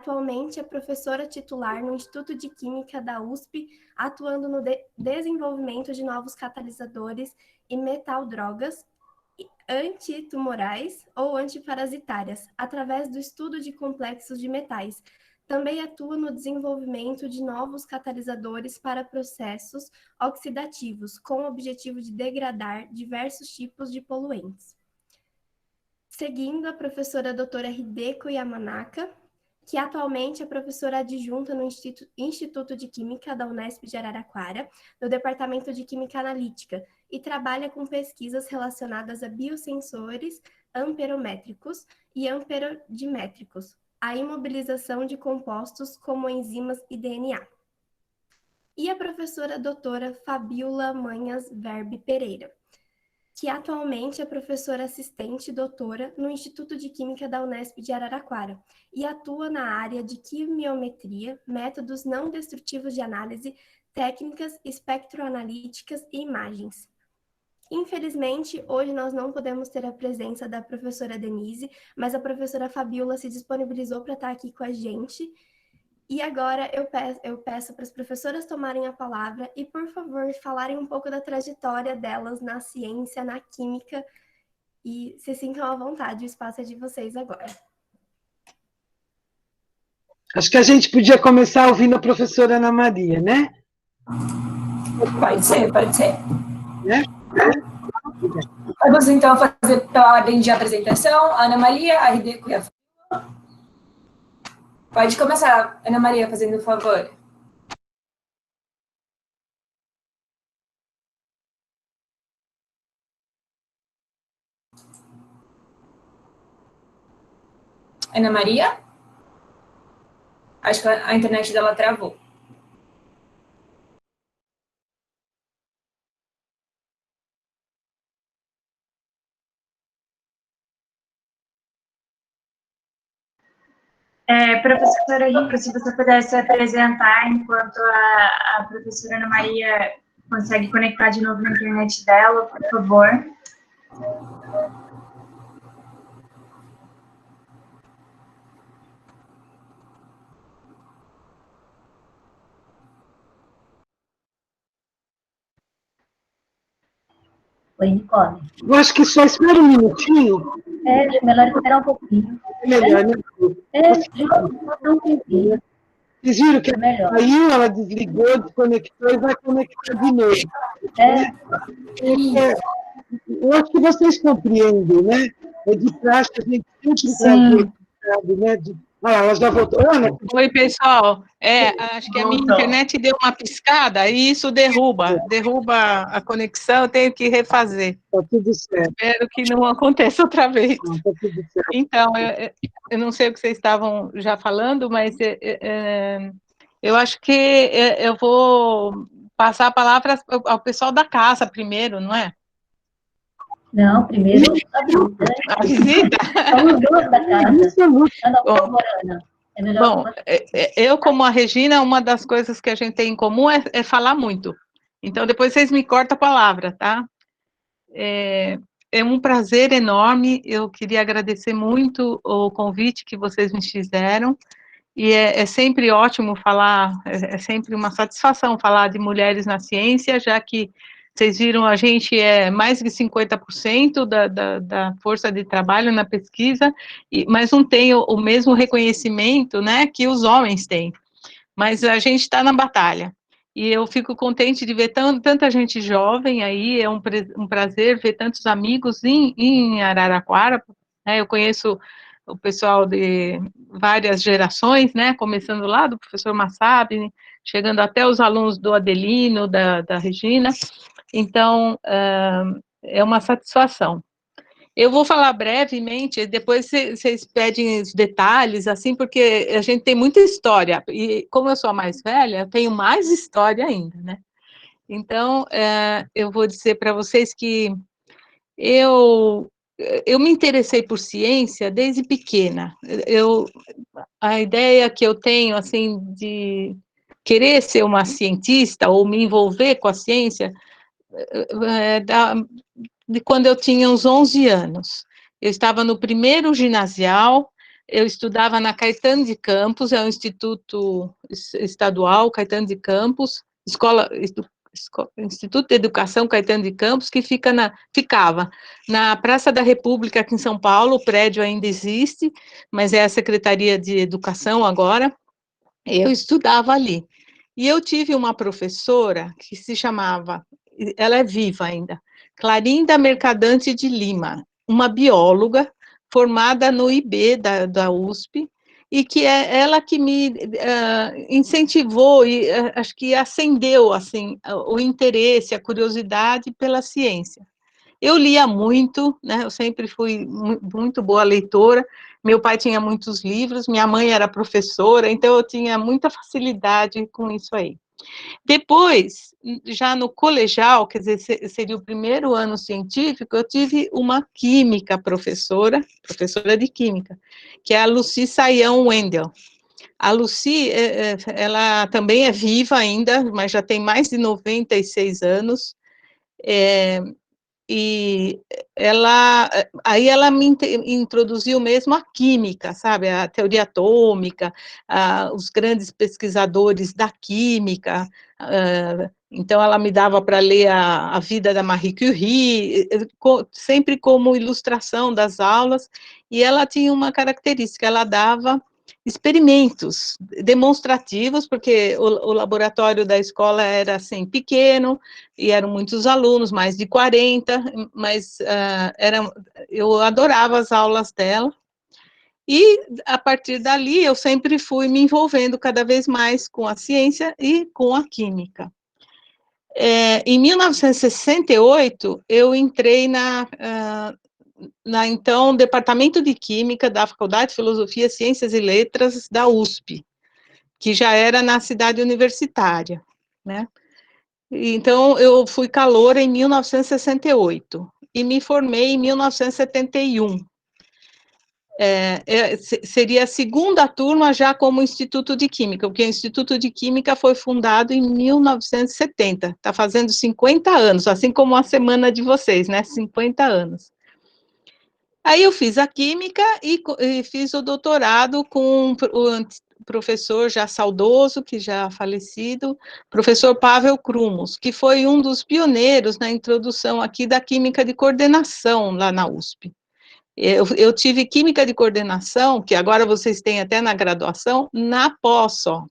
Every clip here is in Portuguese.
Atualmente é professora titular no Instituto de Química da USP, atuando no desenvolvimento de novos catalisadores e metal-drogas antitumorais ou antiparasitárias, através do estudo de complexos de metais. Também atua no desenvolvimento de novos catalisadores para processos oxidativos, com o objetivo de degradar diversos tipos de poluentes. Seguindo a professora doutora Hideko Yamanaka, que atualmente é professora adjunta no Instituto de Química da Unesp de Araraquara, no Departamento de Química Analítica, e trabalha com pesquisas relacionadas a biosensores amperométricos e amperodimétricos, a imobilização de compostos como enzimas e DNA. E a professora doutora Fabiola Manhas Verbe Pereira, que atualmente é professora assistente doutora no Instituto de Química da Unesp de Araraquara e atua na área de quimiometria, métodos não destrutivos de análise, técnicas espectroanalíticas e imagens. Infelizmente, hoje nós não podemos ter a presença da professora Denise, mas a professora Fabiola se disponibilizou para estar aqui com a gente. E agora eu peço para as professoras tomarem a palavra e, por favor, falarem um pouco da trajetória delas na ciência, na química, e se sintam à vontade, o espaço é de vocês agora. Acho que a gente podia começar ouvindo a professora Ana Maria, né? Pode ser, pode ser. Né? Vamos então fazer pela ordem de apresentação. Ana Maria, a Hideko e a Fabiola. Pode começar, Ana Maria, fazendo o favor. Ana Maria? Acho que a internet dela travou. Professora Rico, se você pudesse apresentar enquanto a professora Ana Maria consegue conectar de novo na internet dela, por favor. Oi, Nicole. Eu acho que só espera um minutinho. Acho melhor esperar um pouquinho. É melhor, né? Só um tempinho. Vocês viram que melhor. Saiu, ela desligou, desconectou e vai conectar de novo. Eu acho que vocês compreendem, né? É de praxe a gente sempre trazer, né? Ela já voltou. Ana, Oi, pessoal. Acho que a minha internet deu uma piscada e isso derruba a conexão, eu tenho que refazer. Está tudo certo. Espero que não aconteça outra vez. Está tudo certo. Então, eu não sei o que vocês estavam já falando, mas eu acho que eu vou passar a palavra ao pessoal da casa primeiro, não é? Não, primeiro a visita. A visita? Somos duas da casa. Ana. É melhor. Bom, eu, como a Regina, uma das coisas que a gente tem em comum é falar muito. Então, depois vocês me cortam a palavra, tá? É um prazer enorme, eu queria agradecer muito o convite que vocês me fizeram, e é sempre ótimo falar, é sempre uma satisfação falar de mulheres na ciência, já que vocês viram, a gente é mais de 50% da força de trabalho na pesquisa, mas não tem o mesmo reconhecimento, né, que os homens têm. Mas a gente está na batalha. E eu fico contente de ver tanta gente jovem aí, é um prazer ver tantos amigos em Araraquara, né, eu conheço o pessoal de várias gerações, né, começando lá do professor Massab, chegando até os alunos do Adelino, da Regina, então, é uma satisfação. Eu vou falar brevemente, depois vocês pedem os detalhes, assim, porque a gente tem muita história, e como eu sou a mais velha, eu tenho mais história ainda, né? Então, eu vou dizer para vocês que eu me interessei por ciência desde pequena. A ideia que eu tenho, assim, de querer ser uma cientista ou me envolver com a ciência, de quando eu tinha uns 11 anos. Eu estava no primeiro ginasial, eu estudava na Caetano de Campos, é um instituto estadual, Caetano de Campos, Instituto de Educação Caetano de Campos, que ficava na Praça da República, aqui em São Paulo. O prédio ainda existe, mas é a Secretaria de Educação agora. Eu estudava ali. E eu tive uma professora que se chamava, ela é viva ainda, Clarinda Mercadante de Lima, uma bióloga formada no IB da USP, e que é ela que me incentivou e acho que acendeu assim o interesse, a curiosidade pela ciência. Eu lia muito, né? Eu sempre fui muito boa leitora. Meu pai tinha muitos livros, minha mãe era professora, então eu tinha muita facilidade com isso aí. Depois, já no colegial, quer dizer, seria o primeiro ano científico, eu tive uma química professora de química, que é a Lucy Saião Wendel. A Lucy, ela também é viva ainda, mas já tem mais de 96 anos, e aí ela me introduziu mesmo a química, sabe, a teoria atômica, os grandes pesquisadores da química. Então ela me dava para ler a vida da Marie Curie, sempre como ilustração das aulas, e ela tinha uma característica, ela dava experimentos demonstrativos, porque o laboratório da escola era assim pequeno, e eram muitos alunos, mais de 40, mas eu adorava as aulas dela, e a partir dali eu sempre fui me envolvendo cada vez mais com a ciência e com a química. Em 1968, eu entrei então, Departamento de Química da Faculdade de Filosofia, Ciências e Letras da USP, que já era na cidade universitária, né? Então, eu fui caloura em 1968 e me formei em 1971. Seria a segunda turma já como Instituto de Química, porque o Instituto de Química foi fundado em 1970, está fazendo 50 anos, assim como a semana de vocês, né? 50 anos. Aí eu fiz a Química e fiz o doutorado com o professor já saudoso, que já falecido, professor Pavel Krumos, que foi um dos pioneiros na introdução aqui da Química de Coordenação, lá na USP. Eu tive Química de Coordenação, que agora vocês têm até na graduação, na pós só,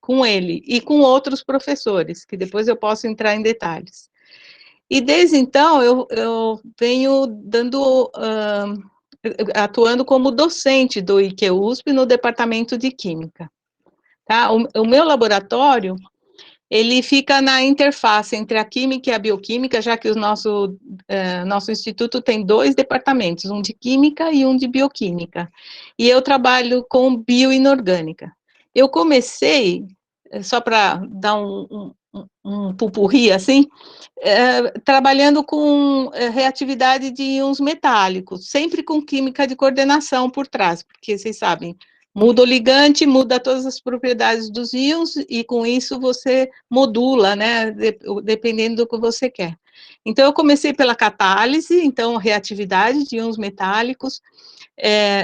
com ele, e com outros professores, que depois eu posso entrar em detalhes. E desde então, eu venho atuando como docente do IQUSP no Departamento de Química. Tá? O meu laboratório, ele fica na interface entre a Química e a Bioquímica, já que o nosso instituto tem 2 departamentos, um de Química e um de Bioquímica. E eu trabalho com bioinorgânica. Eu comecei, só para dar um pupurri, assim, trabalhando com reatividade de íons metálicos, sempre com química de coordenação por trás, porque vocês sabem, muda o ligante, muda todas as propriedades dos íons, e com isso você modula, né, dependendo do que você quer. Então, eu comecei pela catálise, então, reatividade de íons metálicos,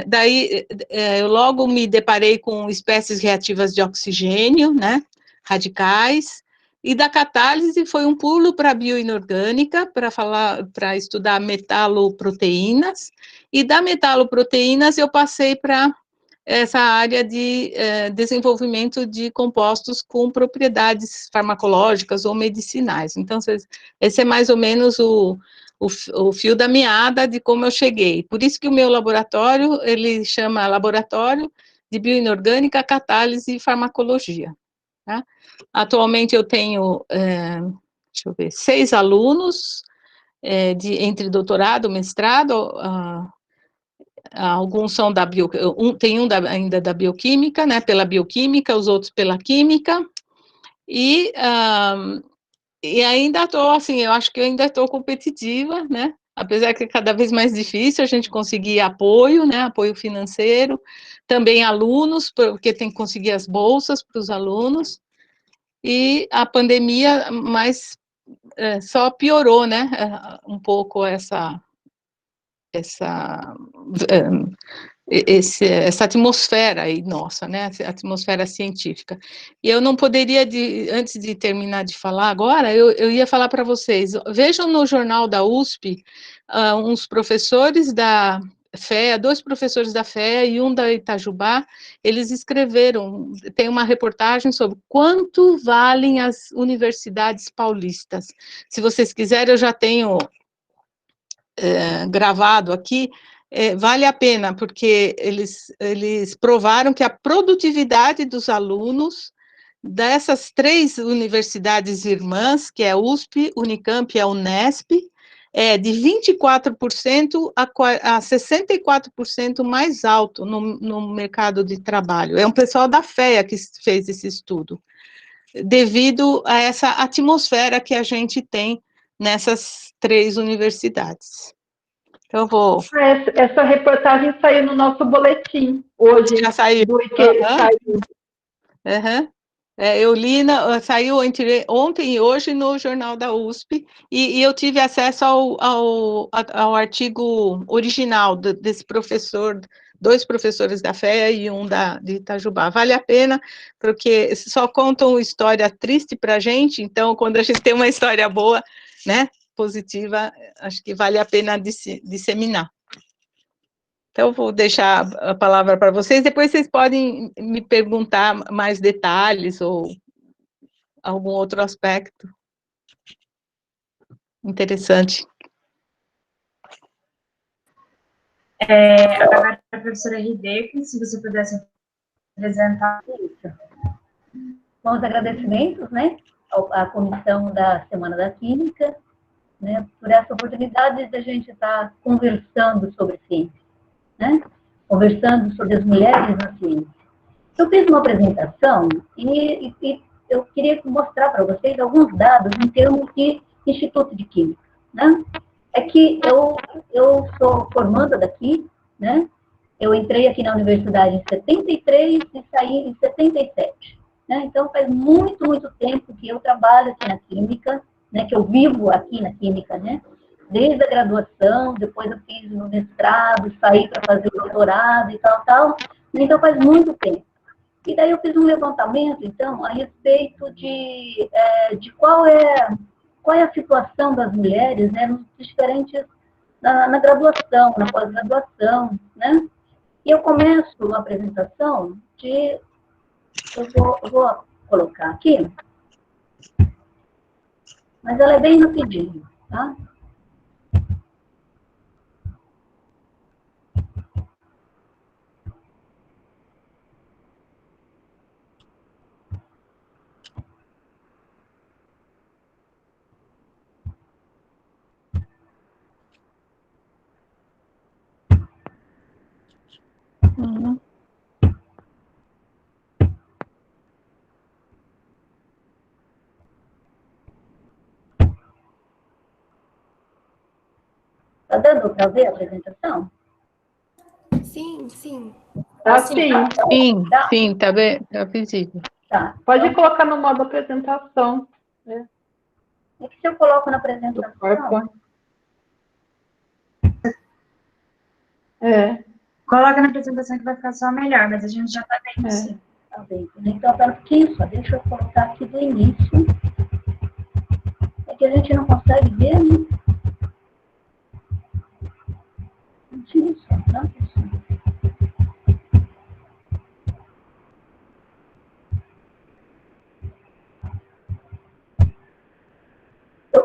daí eu logo me deparei com espécies reativas de oxigênio, né, radicais, e da catálise foi um pulo para a bioinorgânica, para estudar metaloproteínas, e da metaloproteínas eu passei para essa área de desenvolvimento de compostos com propriedades farmacológicas ou medicinais. Então, esse é mais ou menos o fio da meada de como eu cheguei. Por isso que o meu laboratório, ele chama Laboratório de Bioinorgânica, Catálise e Farmacologia. Tá? Atualmente eu tenho, deixa eu ver, 6 alunos, entre doutorado, mestrado, alguns são da tem ainda da bioquímica, né, pela bioquímica, os outros pela química, e ainda estou, assim, eu acho que eu ainda estou competitiva, né, apesar que é cada vez mais difícil a gente conseguir apoio, né, apoio financeiro, também alunos, porque tem que conseguir as bolsas para os alunos, e a pandemia só piorou, né, um pouco essa essa atmosfera aí nossa, né, a atmosfera científica. E eu não poderia, antes de terminar de falar agora, eu ia falar para vocês, vejam no jornal da USP, uns professores da FEA, 2 professores da FEA e um da Itajubá, eles escreveram, tem uma reportagem sobre quanto valem as universidades paulistas. Se vocês quiserem, eu já tenho gravado aqui, vale a pena, porque eles provaram que a produtividade dos alunos dessas 3 universidades irmãs, que é a USP, Unicamp e a Unesp, é de 24% a 64% mais alto no mercado de trabalho. É um pessoal da FEA que fez esse estudo, devido a essa atmosfera que a gente tem nessas 3 universidades. Então, eu vou... Essa reportagem saiu no nosso boletim hoje. Já saiu. Saiu. Uhum. Eu li, saiu entre ontem e hoje no jornal da USP, e eu tive acesso ao artigo original desse professor, 2 professores da FEA e um de Itajubá. Vale a pena, porque só contam história triste para a gente, então, quando a gente tem uma história boa, né, positiva, acho que vale a pena disseminar. Então, eu vou deixar a palavra para vocês, depois vocês podem me perguntar mais detalhes ou algum outro aspecto interessante. Agora, a professora Hideki, se você pudesse apresentar isso. Com os agradecimentos, né, à comissão da Semana da Química, né, por essa oportunidade de a gente estar conversando sobre ciência, né, conversando sobre as mulheres na ciência. Eu fiz uma apresentação e eu queria mostrar para vocês alguns dados em termos de Instituto de Química, né. É que eu sou formanda daqui, né, eu entrei aqui na universidade em 73 e saí em 77. Né? Então, faz muito, muito tempo que eu trabalho aqui na Química, né, que eu vivo aqui na Química, né? Desde a graduação, depois eu fiz o mestrado, saí para fazer o doutorado e tal. Então, faz muito tempo. E daí eu fiz um levantamento, então, a respeito de qual é a situação das mulheres, né, nos diferentes, na graduação, na pós-graduação, né? E eu começo a apresentação de... Eu vou colocar aqui, mas ela é bem rapidinho, tá? Uhum. Tá dando para ver a apresentação? Sim, sim. Tá sim. Sim, tá bem, tá visível. Tá. Pode então, colocar no modo apresentação. é que se eu coloco na apresentação... Coloca na apresentação que vai ficar só melhor, mas a gente já está vendo sim. Tá bem. Então, pera um pouquinho só, deixa eu colocar aqui do início. É que a gente não consegue ver, né? Isso, tá?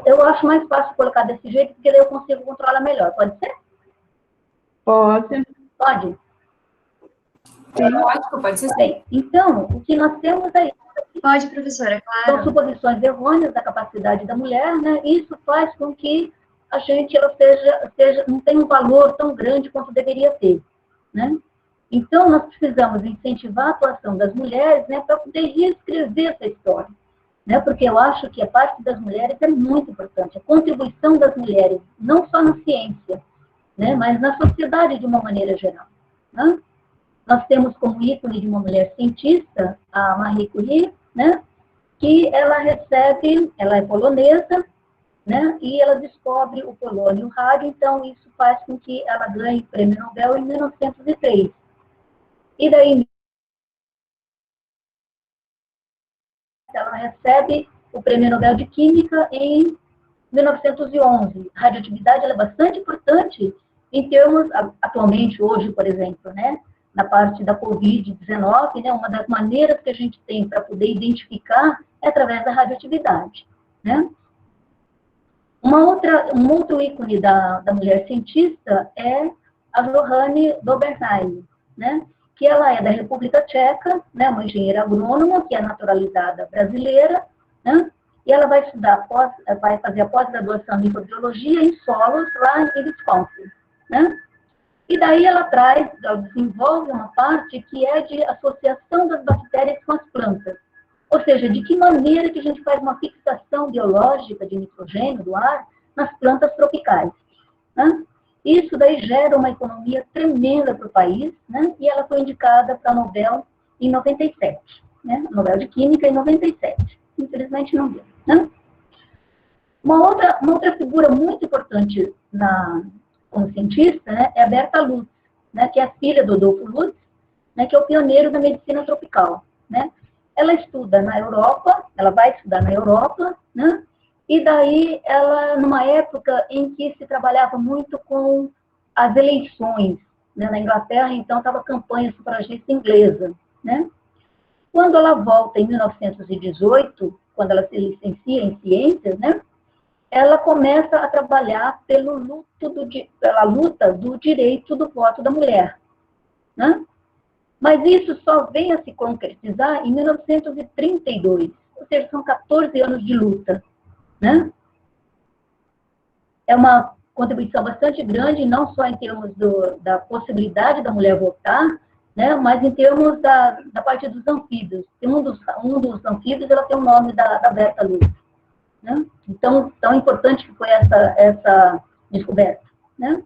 Eu acho mais fácil colocar desse jeito, porque daí eu consigo controlar melhor. Pode ser? Pode. Pode? Lógico, pode ser sim. Então, o que nós temos aí Pode, professora, são claro. suposições errôneas da capacidade da mulher, né? Isso faz com que a gente ela não tenha um valor tão grande quanto deveria ter, né? Então, nós precisamos incentivar a atuação das mulheres, né, para poder reescrever essa história, né? Porque eu acho que a parte das mulheres é muito importante, a contribuição das mulheres, não só na ciência, né, mas na sociedade de uma maneira geral, né? Nós temos como ícone de uma mulher cientista, a Marie Curie, né, que ela é polonesa, né? E ela descobre o polônio e o rádio, então isso faz com que ela ganhe o prêmio Nobel em 1903. E daí ela recebe o prêmio Nobel de Química em 1911. A radioatividade ela é bastante importante em termos, atualmente, hoje, por exemplo, né? Na parte da Covid-19, né? Uma das maneiras que a gente tem para poder identificar é através da radioatividade, né? Um outro ícone da mulher cientista é a Johanne Dobersheim, né? Que ela é da República Tcheca, né? Uma engenheira agrônoma, que é naturalizada brasileira, né? E ela vai estudar, vai fazer a pós-graduação em microbiologia em solos lá em Wisconsin, né? E daí ela desenvolve uma parte que é de associação das bactérias com as plantas. Ou seja, de que maneira que a gente faz uma fixação biológica de nitrogênio do ar nas plantas tropicais, né? Isso daí gera uma economia tremenda para o país, né? E ela foi indicada para Nobel em 97, né? Nobel de Química em 97. Infelizmente não deu, né? Uma outra figura muito importante como cientista, né, é a Berta Lutz, né, que é a filha do Adolfo Lutz, né, que é o pioneiro da medicina tropical, né? Ela estuda na Europa, ela vai estudar na Europa, né? E daí ela, numa época em que se trabalhava muito com as eleições, né, na Inglaterra, então estava a campanha sufragista inglesa, né? Quando ela volta em 1918, quando ela se licencia em ciências, né? Ela começa a trabalhar pela luta do direito do voto da mulher, né? Mas isso só vem a se concretizar em 1932, ou seja, são 14 anos de luta, né? É uma contribuição bastante grande, não só em termos da possibilidade da mulher votar, né, mas em termos da parte dos anfíbios. Um dos anfíbios, ela tem o nome da Berta Lutz, né? Então, tão importante que foi essa descoberta, né?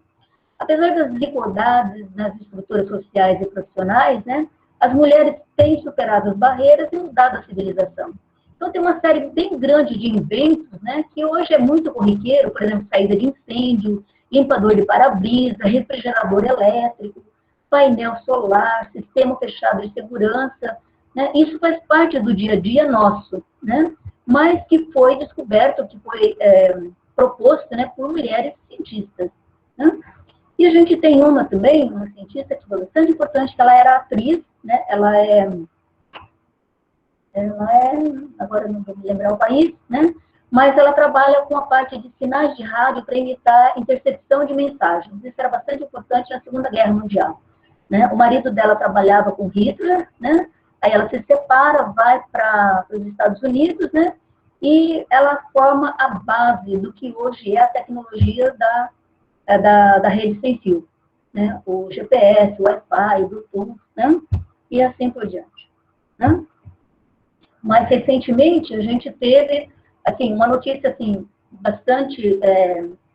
Apesar das desigualdades nas estruturas sociais e profissionais, né, as mulheres têm superado as barreiras e mudado a civilização. Então, tem uma série bem grande de inventos, né, que hoje é muito corriqueiro, por exemplo, saída de incêndio, limpador de para-brisa, refrigerador elétrico, painel solar, sistema fechado de segurança, né? Isso faz parte do dia a dia nosso, né? Mas que foi descoberto, que foi proposto, né, por mulheres cientistas, né? E a gente tem uma também, uma cientista que foi bastante importante, que ela era atriz, né? Ela é, agora não vou me lembrar o país, né? Mas ela trabalha com a parte de sinais de rádio para imitar intercepção de mensagens. Isso era bastante importante na Segunda Guerra Mundial, né? O marido dela trabalhava com Hitler, né? Aí ela se separa, vai para os Estados Unidos, né? E ela forma a base do que hoje é a tecnologia da rede sem fio, né? O GPS, o Wi-Fi, o Bluetooth, né? E assim por diante, né? Mais recentemente, a gente teve, assim, uma notícia, assim, bastante,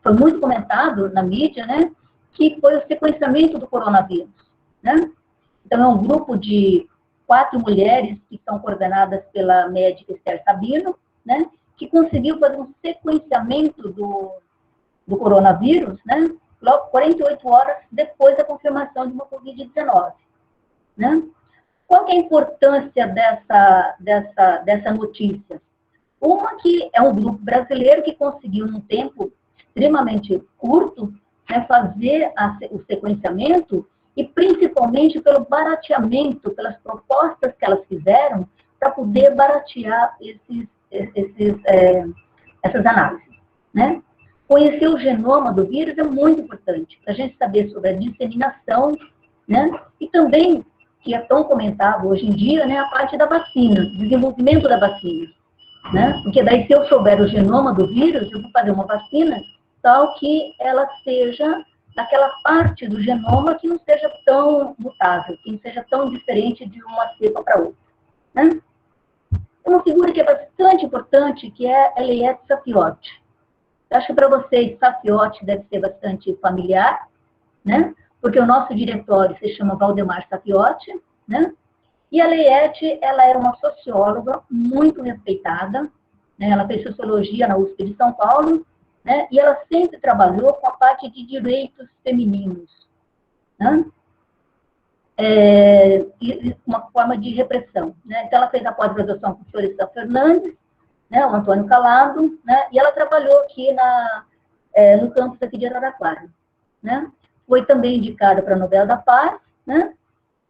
foi muito comentado na mídia, né? Que foi o sequenciamento do coronavírus, né? Então, é um grupo de 4 mulheres que são coordenadas pela médica Esther Sabino, né? Que conseguiu fazer um sequenciamento do coronavírus, né? Logo 48 horas depois da confirmação de uma Covid-19, né? Qual que é a importância dessa notícia? Uma que é um grupo brasileiro que conseguiu, num tempo extremamente curto, né, fazer o sequenciamento e principalmente pelo barateamento, pelas propostas que elas fizeram para poder baratear essas análises, né? Conhecer o genoma do vírus é muito importante, para a gente saber sobre a disseminação, né? E também, que é tão comentado hoje em dia, né, a parte da vacina, desenvolvimento da vacina, né? Porque daí, se eu souber o genoma do vírus, eu vou fazer uma vacina tal que ela seja daquela parte do genoma que não seja tão mutável, que não seja tão diferente de uma cepa para outra, né? Uma figura que é bastante importante, que é Eliette Safioti. Acho que para vocês, Safioti deve ser bastante familiar, né? Porque o nosso diretório se chama Valdemar Safioti, né? E a Eliette, ela era uma socióloga muito respeitada, né? Ela fez sociologia na USP de São Paulo, né? E ela sempre trabalhou com a parte de direitos femininos, né? E uma forma de repressão, né? Então, ela fez a pós-graduação com o Florestan Fernandes, né? O Antônio Calado, né? E ela trabalhou aqui no campus aqui de Araraquara, né? Foi também indicada para a Nobel da Paz, né?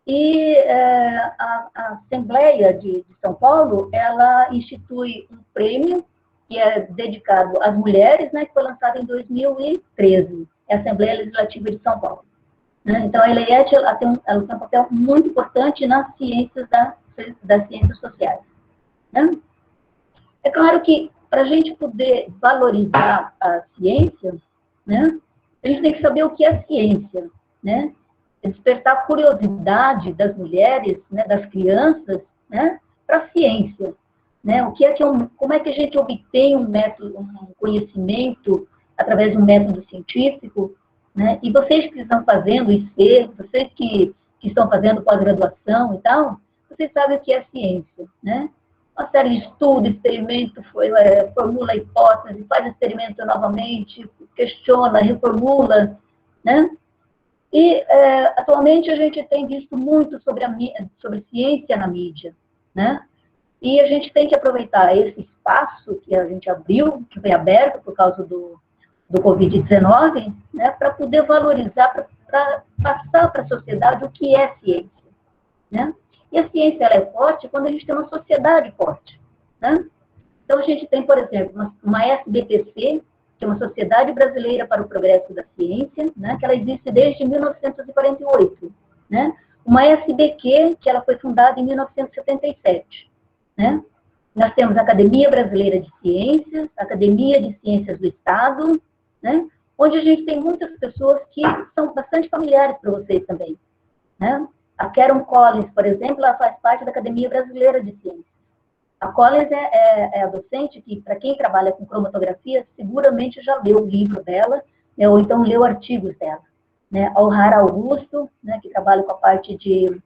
E a Assembleia de São Paulo, ela institui um prêmio que é dedicado às mulheres, né, que foi lançado em 2013, é a Assembleia Legislativa de São Paulo. Né? Então, a Eliette, ela tem um papel muito importante nas ciências das ciências sociais. Né? É claro que, para a gente poder valorizar a ciência, né, a gente tem que saber o que é ciência, né? Despertar a curiosidade das mulheres, né, das crianças, né, para a ciência. Né? Como é que a gente obtém um conhecimento através de um método científico? Né? E vocês que estão fazendo IC, vocês que estão fazendo pós-graduação e tal, vocês sabem o que é ciência. Né? Uma série de estudos, experimento, formula a hipótese, faz experimento novamente, questiona, reformula, né? E, atualmente, a gente tem visto muito sobre ciência na mídia, né? E a gente tem que aproveitar esse espaço que a gente abriu, que foi aberto por causa do Covid-19, né? Para poder valorizar, para passar para a sociedade o que é ciência, né? E a ciência ela é forte quando a gente tem uma sociedade forte, né? Então, a gente tem, por exemplo, uma SBPC, que é uma Sociedade Brasileira para o Progresso da Ciência, né, que ela existe desde 1948. Né? Uma SBQ, que ela foi fundada em 1977. Né? Nós temos a Academia Brasileira de Ciências, a Academia de Ciências do Estado, né, onde a gente tem muitas pessoas que são bastante familiares para vocês também. Né? A Karen Collins, por exemplo, ela faz parte da Academia Brasileira de Ciências. A Collins é a docente que, para quem trabalha com cromatografia, seguramente já leu o livro dela, né, ou então leu artigos dela. Né? A O'Hara Augusto, né, que trabalha com a parte de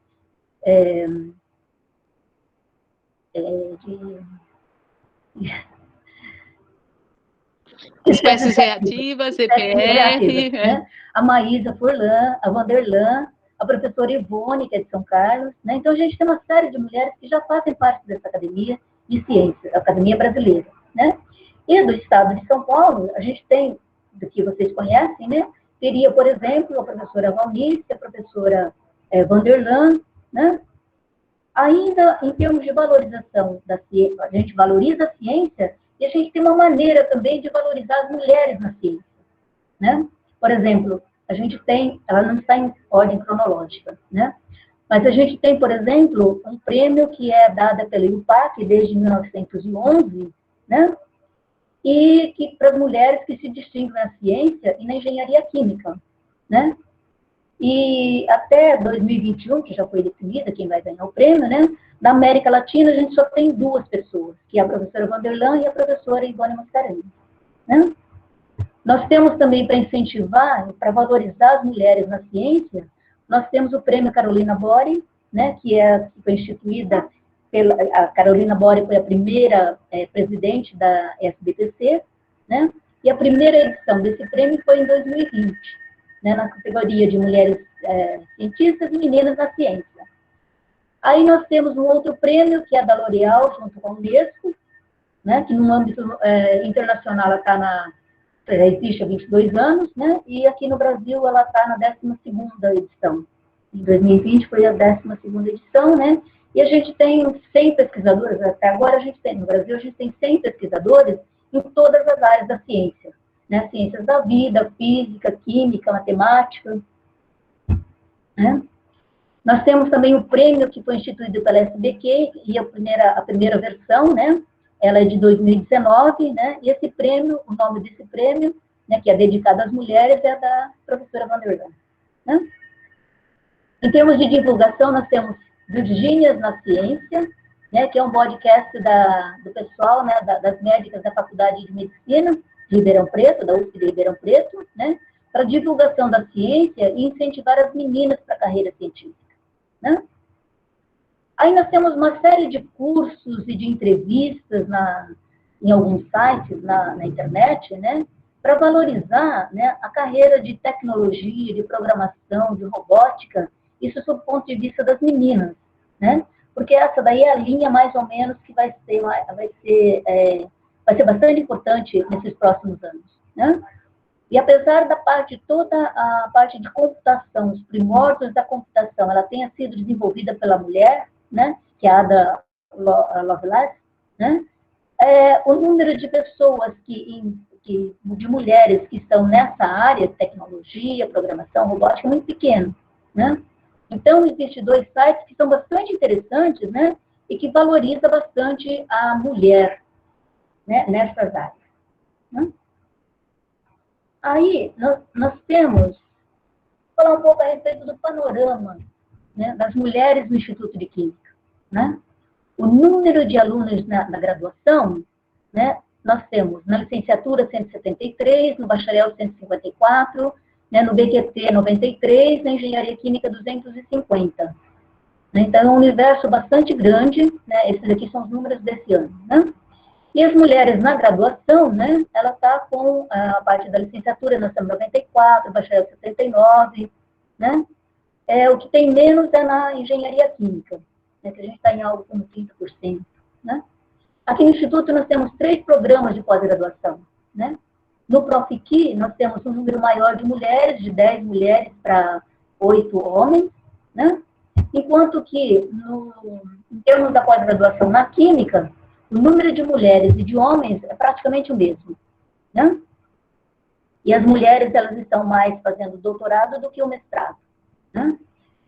espécies reativas, EPR. Né? A Maísa Furlan, a Vanderlan, a professora Ivone, que é de São Carlos. Né? Então, a gente tem uma série de mulheres que já fazem parte dessa academia de ciência, a Academia Brasileira. Né? E do estado de São Paulo, a gente tem, do que vocês conhecem, né? Teria, por exemplo, a professora Valnice, a professora Vanderlan, né? Ainda em termos de valorização da ciência, a gente valoriza a ciência e a gente tem uma maneira também de valorizar as mulheres na ciência. Né? Por exemplo, a gente tem, ela não está em ordem cronológica, né? Mas a gente tem, por exemplo, um prêmio que é dado pela IUPAC desde 1911, né? E que para as mulheres que se distinguem na ciência e na engenharia química, né? E até 2021, que já foi definida quem vai ganhar o prêmio, né? Da América Latina, a gente só tem 2 pessoas, que é a professora Vanderlan e a professora Ivone Mascarenhas, né? Nós temos também, para incentivar, para valorizar as mulheres na ciência, nós temos o prêmio Carolina Bori, né, que foi instituída a Carolina Bori foi a primeira presidente da SBPC, né, e a primeira edição desse prêmio foi em 2020, né, na categoria de mulheres cientistas e meninas na ciência. Aí nós temos um outro prêmio, que é da L'Oréal, junto com a Unesco, né, que no âmbito internacional ela está existe há 22 anos, né? E aqui no Brasil ela está na 12ª edição. Em 2020 foi a 12ª edição, né? E a gente tem 100 pesquisadores, até agora a gente tem, no Brasil a gente tem 100 pesquisadores em todas as áreas da ciência, né? Ciências da vida, física, química, matemática, né? Nós temos também o prêmio que foi instituído pela SBQ, e a primeira versão, né? Ela é de 2019, né? E esse prêmio, o nome desse prêmio, né, que é dedicado às mulheres, é da professora Vanderlan. Né? Em termos de divulgação, nós temos Virgínias na Ciência, né, que é um podcast do pessoal, né, das médicas da Faculdade de Medicina de Ribeirão Preto, da USP de Ribeirão Preto, né, para divulgação da ciência e incentivar as meninas para a carreira científica. Né? Aí nós temos uma série de cursos e de entrevistas em alguns sites na internet, né, para valorizar, né, a carreira de tecnologia, de programação, de robótica, isso sob o ponto de vista das meninas, né? Porque essa daí é a linha mais ou menos que vai ser bastante importante nesses próximos anos, né? E apesar da parte, toda a parte de computação, os primórdios da computação, ela tenha sido desenvolvida pela mulher, né, que é a Ada Lovelace, né, o número de pessoas de mulheres que estão nessa área, tecnologia, programação, robótica, é muito pequeno, né? Então, existem 2 sites que são bastante interessantes, né, e que valorizam bastante a mulher, né, nessas áreas, né? Aí, nós temos, falar um pouco a respeito do panorama, né, das mulheres no Instituto de Química, né? O número de alunos na graduação, né, nós temos na licenciatura 173, no bacharel 154, né, no BQT 93, na engenharia química 250. Então, é um universo bastante grande, né, esses aqui são os números desse ano, né? E as mulheres na graduação, né, ela está com a parte da licenciatura, nós temos 94, bacharel 79, né? O que tem menos é na engenharia química, né, que a gente está em algo como 30%, né? Aqui no Instituto nós temos 3 programas de pós-graduação, né? No Profiqui, nós temos um número maior de mulheres, de 10 mulheres para 8 homens, né? Enquanto que, em termos da pós-graduação na Química, o número de mulheres e de homens é praticamente o mesmo, né? E as mulheres, elas estão mais fazendo doutorado do que o mestrado, né?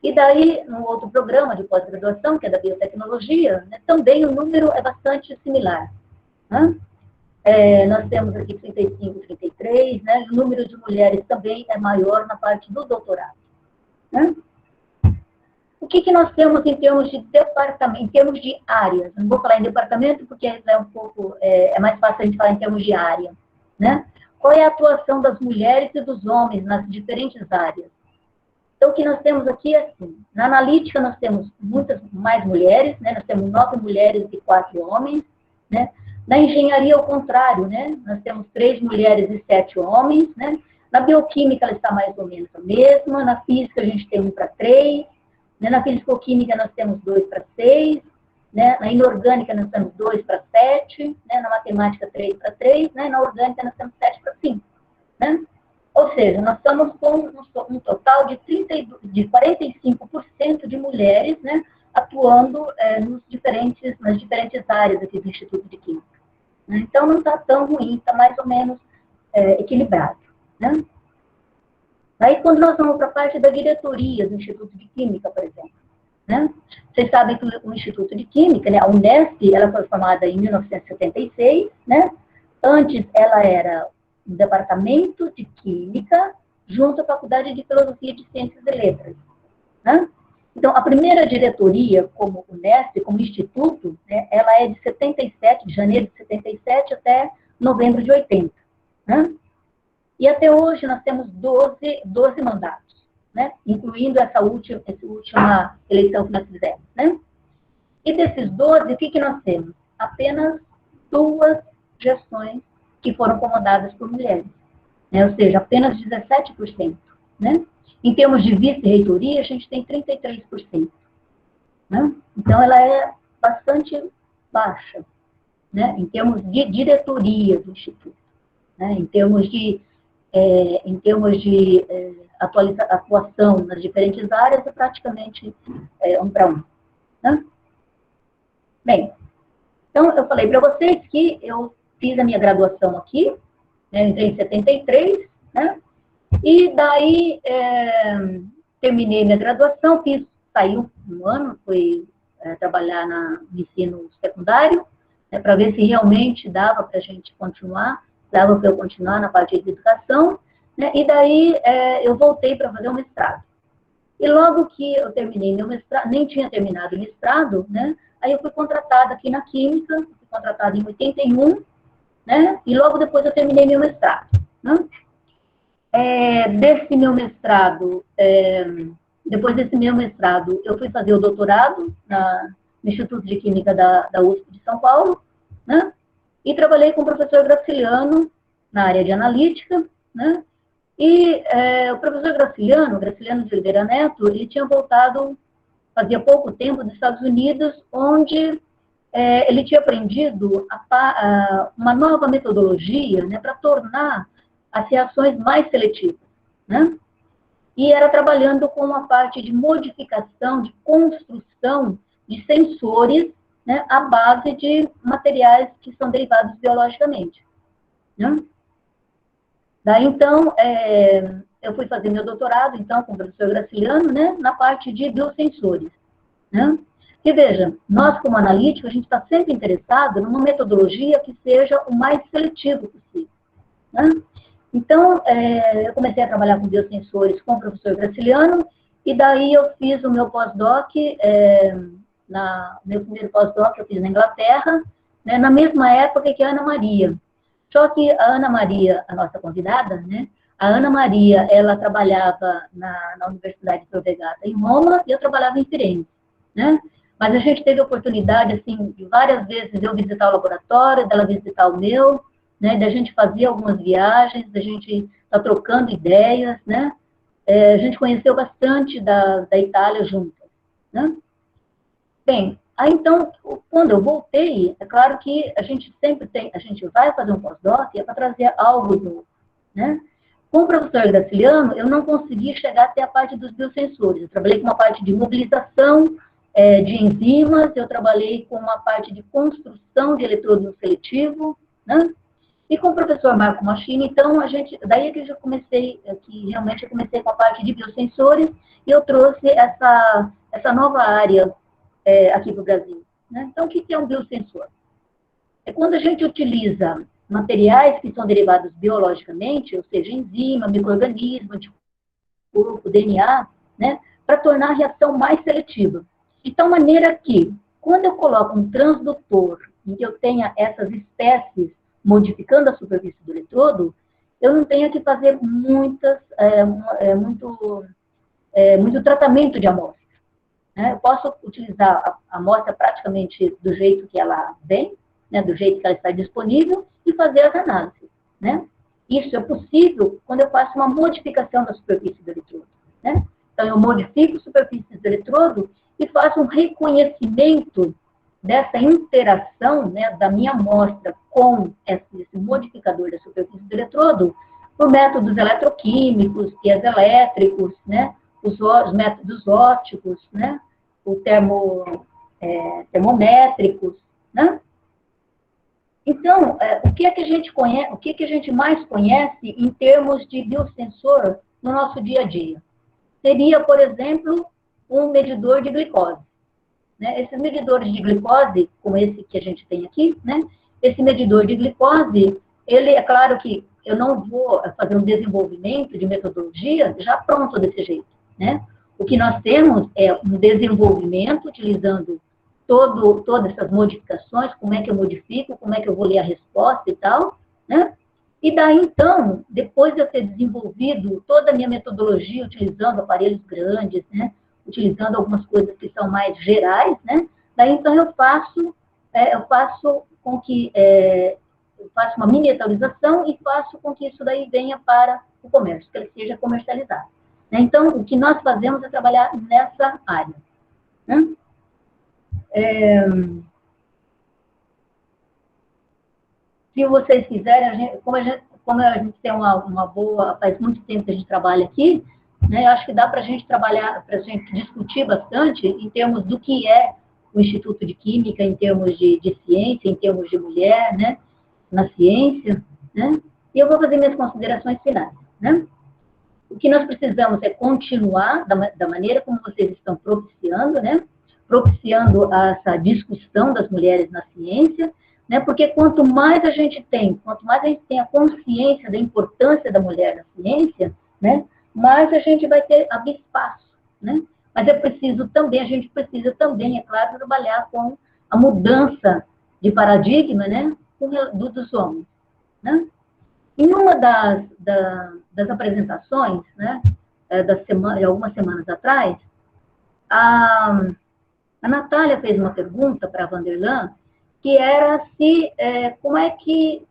E daí, no outro programa de pós-graduação, que é da biotecnologia, né, também o número é bastante similar, né? Nós temos aqui 35, 33, né? O número de mulheres também é maior na parte do doutorado, né? O que nós temos em termos de departamento, em termos de áreas? Não vou falar em departamento porque é mais fácil a gente falar em termos de área, né? Qual é a atuação das mulheres e dos homens nas diferentes áreas? Então, o que nós temos aqui é assim, na analítica nós temos muitas mais mulheres, né? Nós temos 9 mulheres e 4 homens, né? Na engenharia, ao contrário, né? Nós temos 3 mulheres e 7 homens, né? Na bioquímica, ela está mais ou menos a mesma, na física a gente tem 1 para 3, né? Na fisicoquímica nós temos 2 para 6, né? Na inorgânica nós temos 2 para 7, né? Na matemática 3 para 3, né? Na orgânica nós temos 7 para 5, né? Ou seja, nós estamos com um total de 45% de mulheres, né, atuando nas diferentes áreas aqui do Instituto de Química. Então, não está tão ruim, está mais ou menos equilibrado, né? Aí, quando nós vamos para a parte da diretoria do Instituto de Química, por exemplo, né? Vocês sabem que o Instituto de Química, né, a Unesp, ela foi formada em 1976, né? Antes, ela era um departamento de Química junto à Faculdade de Filosofia de Ciências e Letras, né? Então, a primeira diretoria, como Unesp, como instituto, né, ela é de 77, de janeiro de 77 até novembro de 80, né? E até hoje nós temos 12 mandatos, né? Incluindo essa última eleição que nós fizemos, né? E desses 12, o que nós temos? Apenas 2 gestões que foram comandadas por mulheres, né? Ou seja, apenas 17%, né? Em termos de vice-reitoria, a gente tem 33%, né? Então, ela é bastante baixa, né? Em termos de diretoria do Instituto, né? Em termos de atuação nas diferentes áreas, é praticamente 1 para 1, né? Bem, então, eu falei para vocês que eu fiz a minha graduação aqui, né, entrei em 73, né? E daí terminei minha graduação, saí um ano, fui trabalhar no ensino secundário, né, para ver se realmente dava para a gente continuar, dava para eu continuar na parte de educação, né? E daí eu voltei para fazer o mestrado. E logo que eu terminei meu mestrado, nem tinha terminado o mestrado, né? Aí eu fui contratada aqui na Química, fui contratada em 81, né? E logo depois eu terminei meu mestrado, né? Desse meu mestrado, depois desse meu mestrado, eu fui fazer o doutorado no Instituto de Química da USP de São Paulo, né? E trabalhei com o professor Graciliano na área de analítica, né? E o professor Graciliano de Oliveira Neto, ele tinha voltado, fazia pouco tempo, dos Estados Unidos, onde ele tinha aprendido uma nova metodologia, né, para tornar as reações mais seletivas, né? E era trabalhando com a parte de modificação, de construção de sensores, né, à base de materiais que são derivados biologicamente, né? Daí, então, eu fui fazer meu doutorado, então, com o professor Graciliano, né, na parte de biosensores, né? E veja, nós, como analíticos, a gente está sempre interessado numa metodologia que seja o mais seletivo possível, né? Então, eu comecei a trabalhar com biosensores com o professor Graciliano, e daí eu fiz o meu pós-doc, meu primeiro pós-doc eu fiz na Inglaterra, né, na mesma época que a Ana Maria. Só que a Ana Maria, a nossa convidada, né, a Ana Maria, ela trabalhava na Universidade de Tor Vergata, em Roma, e eu trabalhava em Firenze, né? Mas a gente teve a oportunidade, assim, de várias vezes eu visitar o laboratório, dela visitar o meu, né, da gente fazer algumas viagens, da gente estar trocando ideias, né? A gente conheceu bastante da Itália juntas, né? Bem, aí então, quando eu voltei, é claro que a gente vai fazer um pós-doc para trazer algo novo, né? Com o professor Graciliano, eu não consegui chegar até a parte dos biosensores. Eu trabalhei com uma parte de mobilização de enzimas, eu trabalhei com uma parte de construção de eletrodo seletivo, né? E com o professor Marco Machini, então, daí é que realmente eu comecei com a parte de biosensores, e eu trouxe essa nova área aqui para o Brasil, né? Então, o que é um biosensor? É quando a gente utiliza materiais que são derivados biologicamente, ou seja, enzima, micro-organismo, anticorpo, DNA, né, para tornar a reação mais seletiva. De tal maneira que, quando eu coloco um transdutor em que eu tenha essas espécies modificando a superfície do eletrodo, eu não tenho que fazer muito tratamento de amostra, né? Eu posso utilizar a amostra praticamente do jeito que ela vem, né, do jeito que ela está disponível, e fazer as análises, né? Isso é possível quando eu faço uma modificação da superfície do eletrodo, né? Então, eu modifico a superfície do eletrodo e faço um reconhecimento dessa interação, né, da minha amostra com esse modificador da superfície do eletrodo por métodos eletroquímicos, piezoelétricos, né, os métodos ópticos, né, termométricos, né? Então, o que a gente mais conhece em termos de biosensor no nosso dia a dia? Seria, por exemplo, um medidor de glicose, né? Esses medidores de glicose, como esse que a gente tem aqui, né? Esse medidor de glicose, ele é claro que eu não vou fazer um desenvolvimento de metodologia já pronto desse jeito, né? O que nós temos é um desenvolvimento utilizando todas essas modificações, como é que eu modifico, como é que eu vou ler a resposta e tal, né? E daí, então, depois de eu ter desenvolvido toda a minha metodologia, utilizando aparelhos grandes, né? Utilizando algumas coisas que são mais gerais, né? Daí, então, eu faço uma miniaturização e faço com que isso daí venha para o comércio, que ele seja comercializado, né? Então, o que nós fazemos é trabalhar nessa área, né? Se vocês quiserem, como a gente tem uma boa, faz muito tempo que a gente trabalha aqui, né, eu acho que dá para a gente trabalhar, para a gente discutir bastante em termos do que é o Instituto de Química, em termos de ciência, em termos de mulher, né, na ciência, né? E eu vou fazer minhas considerações finais, né? O que nós precisamos é continuar da maneira como vocês estão propiciando, né? Propiciando essa discussão das mulheres na ciência, né? Porque quanto mais a gente tem a consciência da importância da mulher na ciência, né? Mais a gente vai abrir espaço, né? Mas a gente precisa também, é claro, trabalhar com a mudança de paradigma, né? Dos homens, né? Em uma das apresentações, né? De algumas semanas atrás, a Natália fez uma pergunta para a Vanderlan, que era se, como é que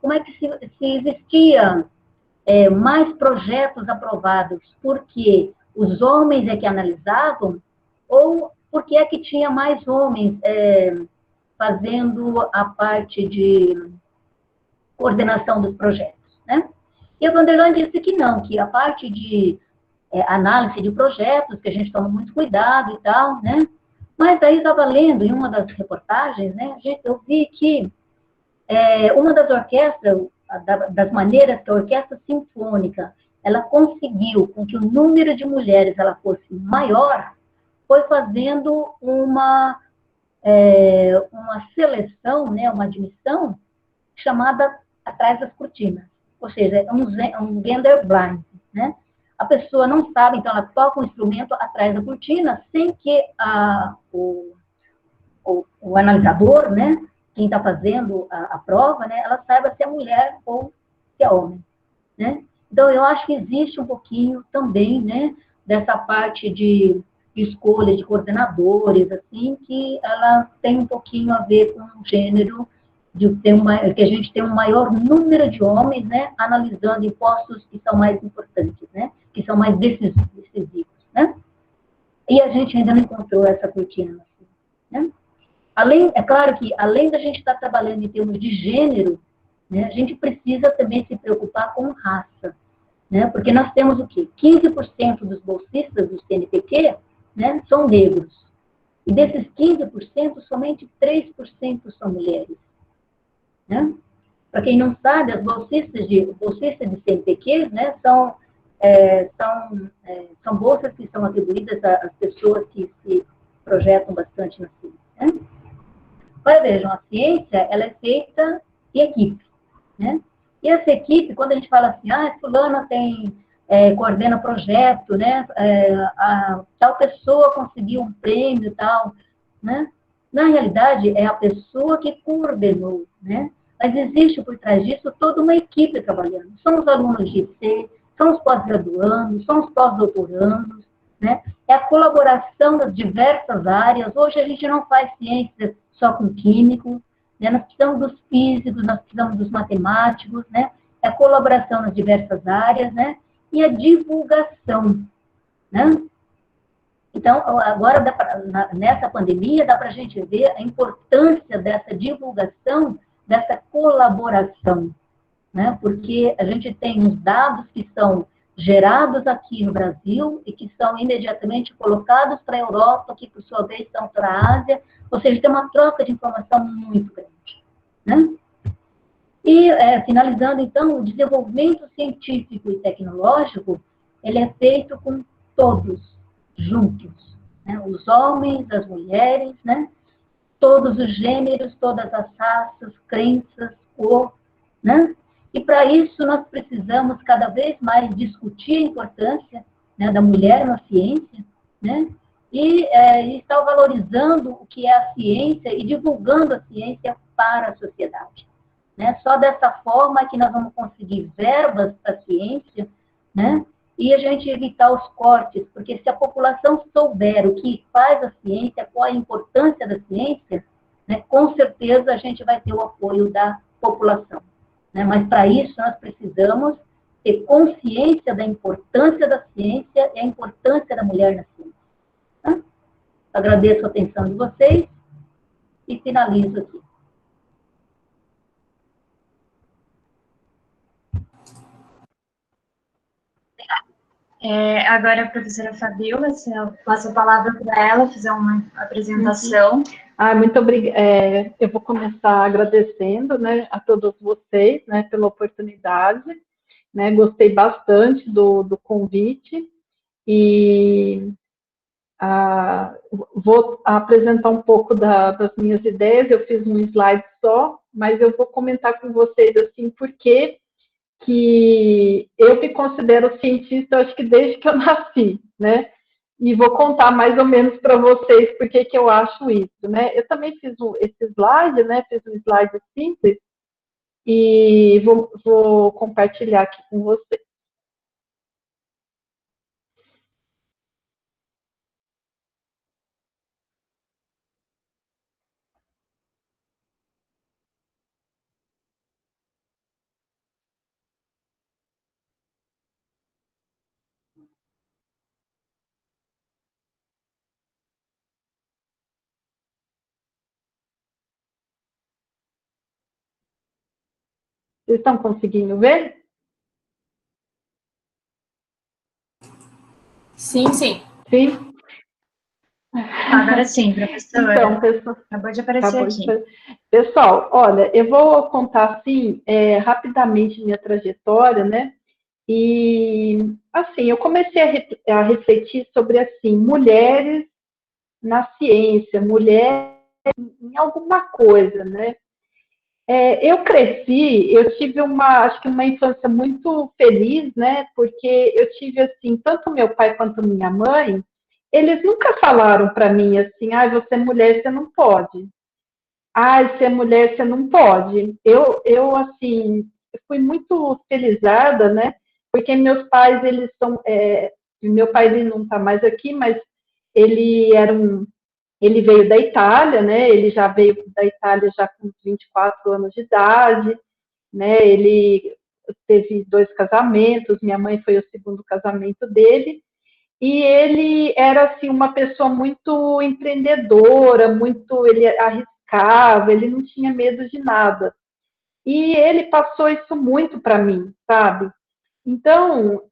se existia mais projetos aprovados porque os homens é que analisavam, ou porque é que tinha mais homens fazendo a parte de coordenação dos projetos, né? E o Vanderlan disse que não, que a parte de análise de projetos, que a gente toma muito cuidado e tal, né? Mas aí estava lendo em uma das reportagens, né? Eu vi que uma das orquestras, das maneiras que a orquestra sinfônica, ela conseguiu com que o número de mulheres ela fosse maior, foi fazendo uma seleção, né, uma admissão chamada atrás das cortinas, ou seja, é um gender blind, né? A pessoa não sabe, então ela toca um instrumento atrás da cortina sem que o analisador, né, quem está fazendo a prova, né, ela saiba se é mulher ou se é homem, né? Então, eu acho que existe um pouquinho também, né, dessa parte de escolha de coordenadores, assim, que ela tem um pouquinho a ver com o gênero, que a gente tem um maior número de homens, né, analisando em postos que são mais importantes, né, que são mais decisivos, né? E a gente ainda não encontrou essa cortina, assim, né? É claro que, além da gente estar trabalhando em termos de gênero, né, a gente precisa também se preocupar com raça, né, porque nós temos o quê? 15% dos bolsistas do CNPq, né, são negros. E desses 15%, somente 3% são mulheres. Né? Para quem não sabe, as bolsistas de CNPq, né, são bolsas que são atribuídas às pessoas que se projetam bastante na ciência. Né? Agora, vejam, a ciência, ela é feita em equipe, né? E essa equipe, quando a gente fala assim, fulana coordena projeto, né? Tal pessoa conseguiu um prêmio e tal, né? Na realidade, é a pessoa que coordenou, né? Mas existe por trás disso toda uma equipe trabalhando. São os alunos de IC, são os pós-graduandos, são os pós-doutorandos, né? É a colaboração das diversas áreas. Hoje a gente não faz ciência só com químicos, né? Nós precisamos dos físicos, nós precisamos dos matemáticos, né? É a colaboração nas diversas áreas, né? E a divulgação, né? Então, agora, nessa pandemia, dá para a gente ver a importância dessa divulgação, dessa colaboração, né? Porque a gente tem uns dados que são gerados aqui no Brasil e que são imediatamente colocados para a Europa, que, por sua vez, são para a Ásia, ou seja, tem uma troca de informação muito grande, né? E, finalizando, então, o desenvolvimento científico e tecnológico, ele é feito com todos juntos, né? Os homens, as mulheres, né? Todos os gêneros, todas as raças, crenças, cor, né? E para isso nós precisamos cada vez mais discutir a importância, né, da mulher na ciência, né? E estar valorizando o que é a ciência e divulgando a ciência para a sociedade. Né? Só dessa forma que nós vamos conseguir verbas para a ciência, né? E a gente evitar os cortes, porque se a população souber o que faz a ciência, qual a importância da ciência, né, com certeza a gente vai ter o apoio da população. Né? Mas para isso nós precisamos ter consciência da importância da ciência e a importância da mulher na ciência. Tá? Agradeço a atenção de vocês e finalizo aqui. Agora a professora Fabiola, se eu passo a palavra para ela, fazer uma apresentação. Muito obrigada. Eu vou começar agradecendo, né, a todos vocês, né, pela oportunidade. Né, gostei bastante do convite e vou apresentar um pouco das minhas ideias. Eu fiz um slide só, mas eu vou comentar com vocês assim, porque que eu me considero cientista, acho que desde que eu nasci, né? E vou contar mais ou menos para vocês por que eu acho isso, né? Eu também fiz esse slide, né? Fiz um slide simples e vou compartilhar aqui com vocês. Vocês estão conseguindo ver? Sim, sim. Sim? Agora sim, professora. Então, pessoal, Acabou de aparecer aqui. Pessoal, olha, eu vou contar, assim, rapidamente minha trajetória, né? E, assim, eu comecei a refletir sobre, assim, mulheres na ciência, mulheres em alguma coisa, né? Eu cresci, eu tive acho que uma infância muito feliz, né? Porque eu tive, assim, tanto meu pai quanto minha mãe, eles nunca falaram para mim assim, você é mulher, você não pode. Se é mulher, você não pode. Assim, eu fui muito felizada, né? Porque meus pais, eles são... meu pai, ele não está mais aqui, mas ele ele veio da Itália, né? Ele já veio da Itália já com 24 anos de idade, né? Ele teve 2 casamentos, minha mãe foi o segundo casamento dele, e ele era, assim, uma pessoa muito empreendedora, ele arriscava, ele não tinha medo de nada. E ele passou isso muito para mim, sabe? Então,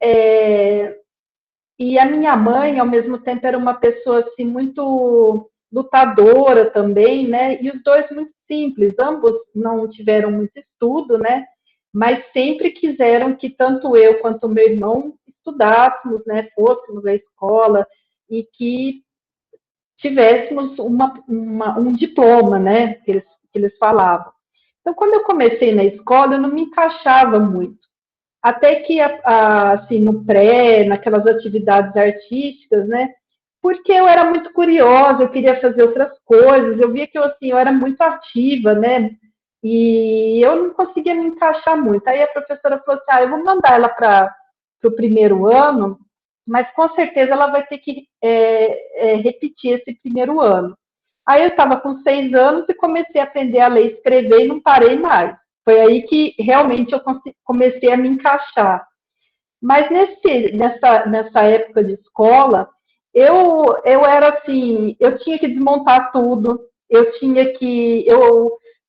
e a minha mãe, ao mesmo tempo, era uma pessoa, assim, muito lutadora também, né? E os dois muito simples, ambos não tiveram muito estudo, né? Mas sempre quiseram que tanto eu quanto meu irmão estudássemos, né? Fôssemos à escola e que tivéssemos um diploma, né? Que eles falavam. Então, quando eu comecei na escola, eu não me encaixava muito. Até que, assim, no pré, naquelas atividades artísticas, né? Porque eu era muito curiosa, eu queria fazer outras coisas, eu via que eu era muito ativa, né? E eu não conseguia me encaixar muito. Aí a professora falou assim, eu vou mandar ela para o primeiro ano, mas com certeza ela vai ter que repetir esse primeiro ano. Aí eu estava com 6 anos e comecei a aprender a ler e escrever e não parei mais. Foi aí que realmente eu comecei a me encaixar. Mas nessa época de escola, eu era assim, eu tinha que desmontar tudo, eu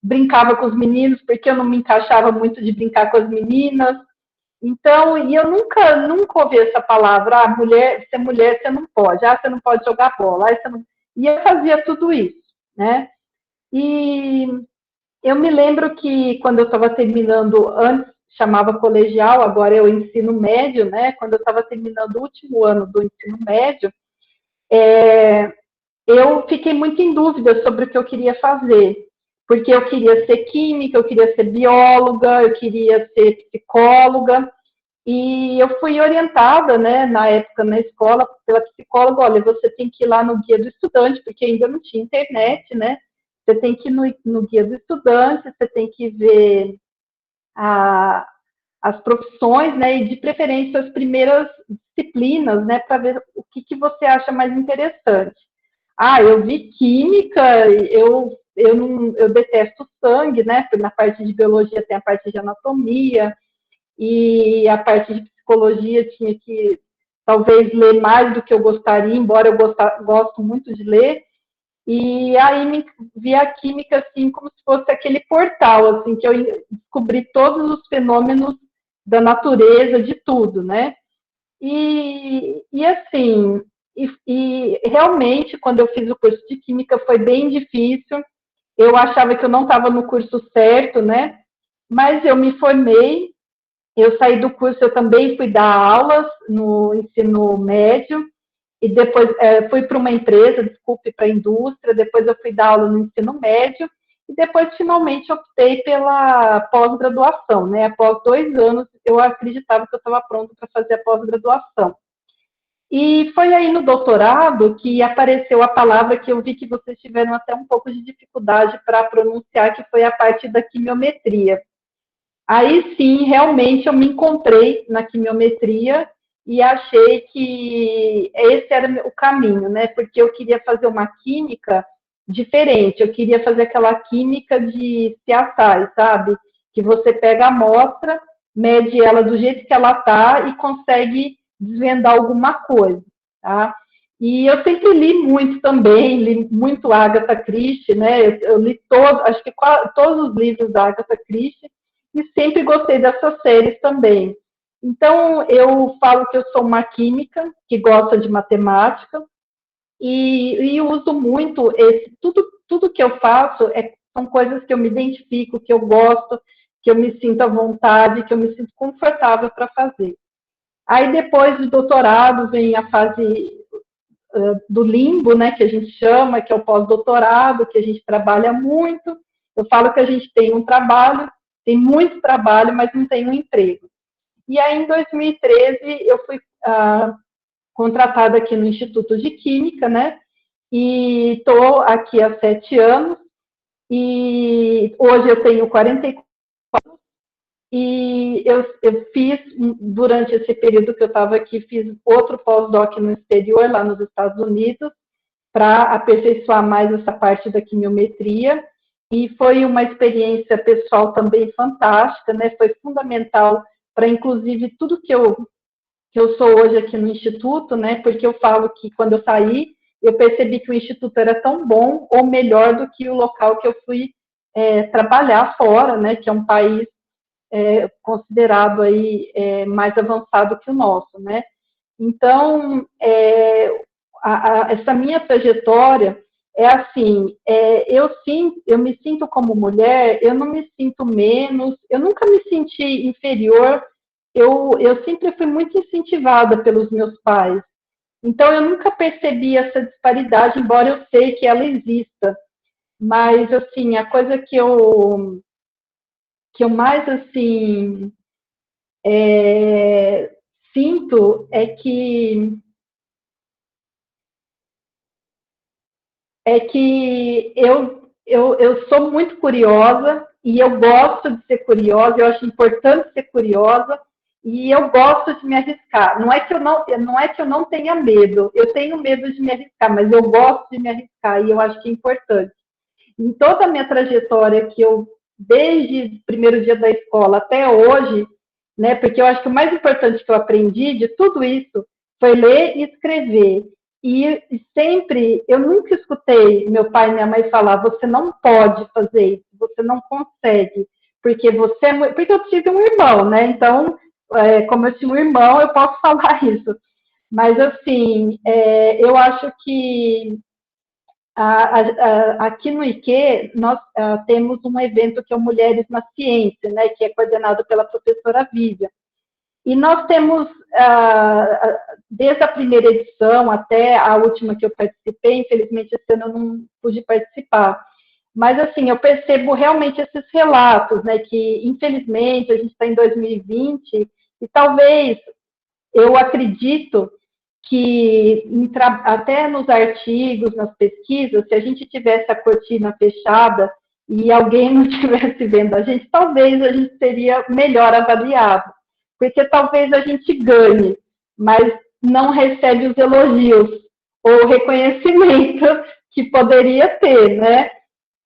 brincava com os meninos, porque eu não me encaixava muito de brincar com as meninas. Então, e eu nunca ouvi essa palavra, mulher, você não pode, você não pode jogar bola, você não... E eu fazia tudo isso, né? E eu me lembro que quando eu estava terminando, antes chamava colegial, agora é o ensino médio, né? Quando eu estava terminando o último ano do ensino médio, eu fiquei muito em dúvida sobre o que eu queria fazer, porque eu queria ser química, eu queria ser bióloga, eu queria ser psicóloga, e eu fui orientada, né, na época na escola, pela psicóloga, olha, você tem que ir lá no guia do estudante, porque ainda não tinha internet, né? Você tem que ir no guia do estudante, você tem que ver as profissões, né, e de preferência as primeiras disciplinas, né, para ver o que você acha mais interessante. Eu vi química, eu detesto sangue, né, porque na parte de biologia tem a parte de anatomia, e a parte de psicologia tinha que talvez ler mais do que eu gostaria, embora eu gosto muito de ler, e aí vi a química assim como se fosse aquele portal, assim, que eu descobri todos os fenômenos da natureza, de tudo, né? E assim, e realmente, quando eu fiz o curso de química, foi bem difícil, eu achava que eu não estava no curso certo, né? Mas eu me formei, eu saí do curso, eu também fui dar aulas no ensino médio, e depois fui para uma empresa, para a indústria, depois eu fui dar aula no ensino médio, e depois finalmente optei pela pós-graduação, né? Após 2 anos, eu acreditava que eu estava pronta para fazer a pós-graduação. E foi aí no doutorado que apareceu a palavra que eu vi que vocês tiveram até um pouco de dificuldade para pronunciar, que foi a parte da quimiometria. Aí sim, realmente eu me encontrei na quimiometria e achei que esse era o caminho, né? Porque eu queria fazer uma química diferente, eu queria fazer aquela química de CSI, sabe? Que você pega a amostra, mede ela do jeito que ela está e consegue desvendar alguma coisa, tá? E eu sempre li muito também, li muito Agatha Christie, né? Eu li acho que todos os livros da Agatha Christie, e sempre gostei dessas séries também. Então, eu falo que eu sou uma química que gosta de matemática e uso muito tudo que eu faço são coisas que eu me identifico, que eu gosto, que eu me sinto à vontade, que eu me sinto confortável para fazer. Aí, depois do doutorado, vem a fase do limbo, né, que a gente chama, que é o pós-doutorado, que a gente trabalha muito. Eu falo que a gente tem um trabalho, tem muito trabalho, mas não tem um emprego. E aí, em 2013, eu fui contratada aqui no Instituto de Química, né, e estou aqui há 7 anos, e hoje eu tenho 44 anos, e eu fiz, durante esse período que eu estava aqui, fiz outro pós-doc no exterior, lá nos Estados Unidos, para aperfeiçoar mais essa parte da quimiometria, e foi uma experiência pessoal também fantástica, né? Foi fundamental para, inclusive, tudo que eu sou hoje aqui no Instituto, né? Porque eu falo que, quando eu saí, eu percebi que o Instituto era tão bom ou melhor do que o local que eu fui trabalhar fora, né? Que é um país considerado aí mais avançado que o nosso, né? Então, essa minha trajetória é assim, eu me sinto como mulher, eu não me sinto menos, eu nunca me senti inferior, eu sempre fui muito incentivada pelos meus pais, então eu nunca percebi essa disparidade, embora eu sei que ela exista, mas, assim, a coisa que eu mais, assim, sinto é que eu sou muito curiosa e eu gosto de ser curiosa, eu acho importante ser curiosa e eu gosto de me arriscar. Não é que eu não tenha medo, eu tenho medo de me arriscar, mas eu gosto de me arriscar e eu acho que é importante. Em toda a minha trajetória, desde o primeiro dia da escola até hoje, né, porque eu acho que o mais importante que eu aprendi de tudo isso foi ler e escrever. E sempre, eu nunca escutei meu pai e minha mãe falar, você não pode fazer isso, você não consegue, porque porque eu tive um irmão, né? Então, como eu tinha um irmão, eu posso falar isso. Mas, assim, eu acho que aqui no IQ, nós temos um evento que é o Mulheres na Ciência, né, que é coordenado pela professora Vivian. E nós temos, desde a primeira edição até a última que eu participei, infelizmente esse ano eu não pude participar, mas, assim, eu percebo realmente esses relatos, né, que, infelizmente, a gente está em 2020 e talvez, eu acredito que até nos artigos, nas pesquisas, se a gente tivesse a cortina fechada e alguém não estivesse vendo a gente, talvez a gente seria melhor avaliado, porque talvez a gente ganhe, mas não recebe os elogios ou o reconhecimento que poderia ter, né?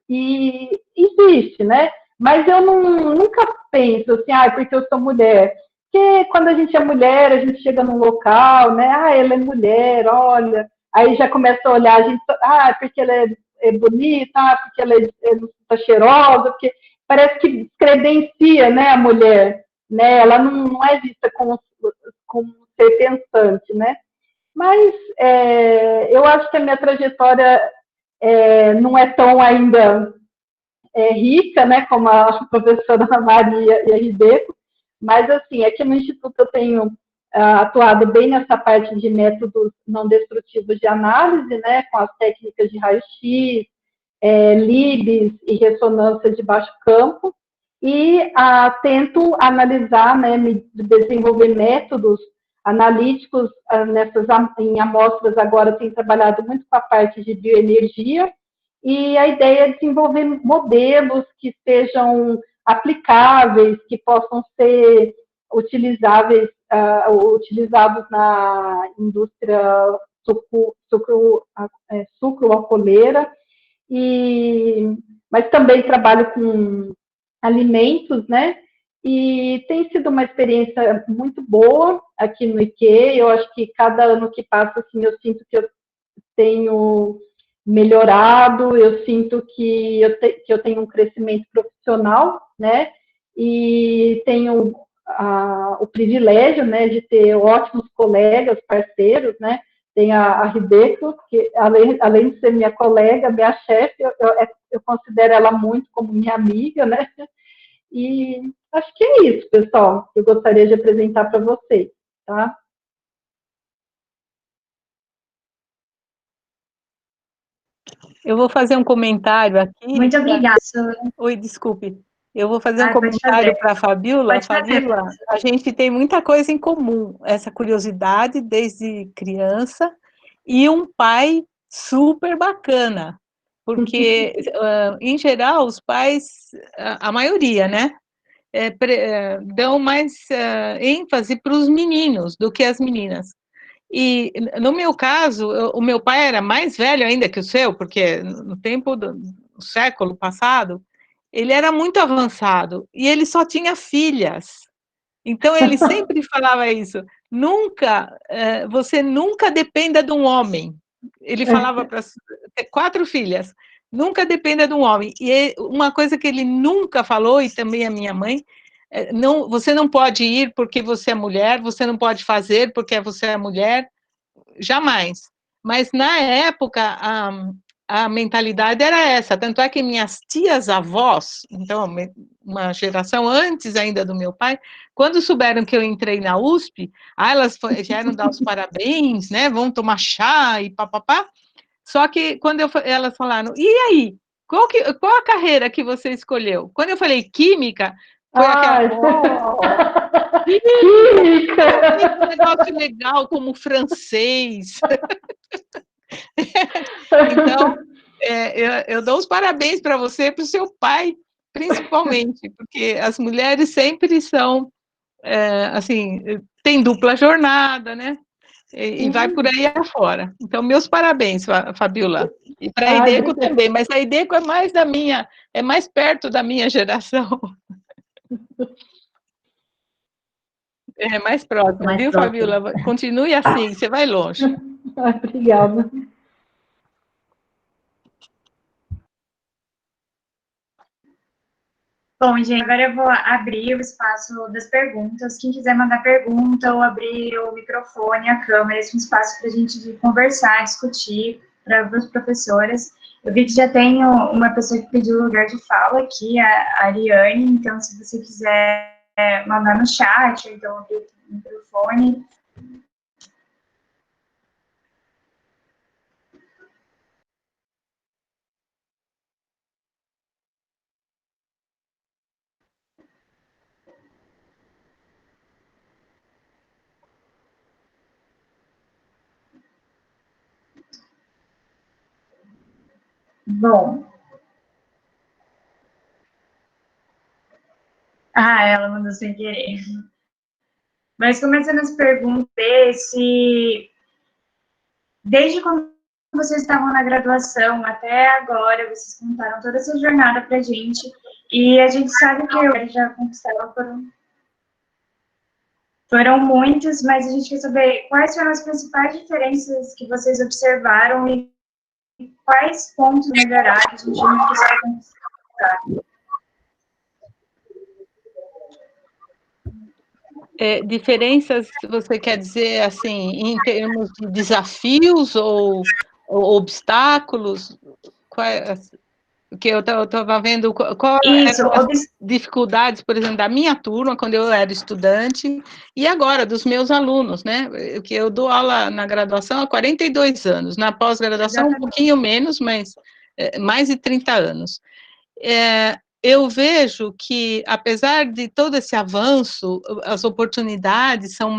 E existe, né? Mas eu nunca penso assim, porque eu sou mulher. Porque quando a gente é mulher, a gente chega num local, né? Ela é mulher, olha. Aí já começa a olhar, a gente, porque ela é bonita, porque ela tá cheirosa, porque parece que credencia, né, a mulher, né? Ela não é vista como ser pensante, né? Mas eu acho que a minha trajetória não é tão ainda rica, né, como a professora Ana Maria e a Ribeco, mas, assim, aqui no Instituto eu tenho atuado bem nessa parte de métodos não destrutivos de análise, né, com as técnicas de raio-x, LIBS e ressonância de baixo campo, e tento analisar, né, desenvolver métodos analíticos em amostras. Agora eu tenho trabalhado muito com a parte de bioenergia, e a ideia é desenvolver modelos que sejam aplicáveis, que possam ser utilizados na indústria sucroalcooleira, mas também trabalho com alimentos, né? E tem sido uma experiência muito boa aqui no IQ. Eu acho que cada ano que passa, assim, eu sinto que eu tenho melhorado, eu sinto que eu tenho um crescimento profissional, né? e tenho o privilégio, né, de ter ótimos colegas, parceiros, né, tem a Ribeco, que além de ser minha colega, minha chefe, eu considero ela muito como minha amiga, né, e acho que é isso, pessoal, que eu gostaria de apresentar para vocês, tá? Eu vou fazer um comentário aqui. Muito obrigada. Oi, desculpe. Eu vou fazer um pode comentário fazer. para a Fabíola. Pode fazer. Fabíola, a gente tem muita coisa em comum, essa curiosidade desde criança, e um pai super bacana, porque, em geral, os pais, a maioria, né, dão mais ênfase para os meninos do que as meninas. E, no meu caso, o meu pai era mais velho ainda que o seu, porque no tempo do século passado, ele era muito avançado, e ele só tinha filhas. Então, ele sempre falava isso, você nunca dependa de um homem. Ele falava para ter 4 filhas, nunca dependa de um homem. E uma coisa que ele nunca falou, e também a minha mãe, você não pode ir porque você é mulher, você não pode fazer porque você é mulher, jamais. Mas, na época, a mentalidade era essa, tanto é que minhas tias-avós, então, uma geração antes ainda do meu pai, quando souberam que eu entrei na USP, elas vieram dar os parabéns, né, vão tomar chá e papapá, só que quando elas falaram, e aí, qual a carreira que você escolheu? Quando eu falei química, foi aquela, Química! que negócio legal, como francês. Então, eu dou os parabéns para você e para o seu pai, principalmente, porque as mulheres sempre são, assim, tem dupla jornada, né? E vai por aí afora. Então, meus parabéns, Fabíola. E para a Ideco também, mas a Ideco é mais perto da minha geração. É mais próximo, Mais viu, próximo. Fabíola? Continue assim, você vai longe. Obrigada. Bom, gente, agora eu vou abrir o espaço das perguntas. Quem quiser mandar pergunta ou abrir o microfone, a câmera, esse é um espaço para a gente conversar, discutir para as professoras. Eu vi que já tem uma pessoa que pediu lugar de fala aqui, a Ariane, então se você quiser mandar no chat, ou então abrir o microfone. Bom. Ela mandou sem querer. Mas começando as perguntas, desde quando vocês estavam na graduação até agora, vocês contaram toda essa jornada para a gente, e a gente sabe que eles já conquistaram foram muitos, mas a gente quer saber quais foram as principais diferenças que vocês observaram e quais pontos melhorar que a gente não precisa conquistar. Diferenças, você quer dizer, assim, em termos de desafios ou obstáculos? Que eu estava vendo qual eram as dificuldades, por exemplo, da minha turma, quando eu era estudante, e agora, dos meus alunos, né? Que eu dou aula na graduação há 42 anos, na pós-graduação um pouquinho menos, mas mais de 30 anos. Eu vejo que, apesar de todo esse avanço, as oportunidades são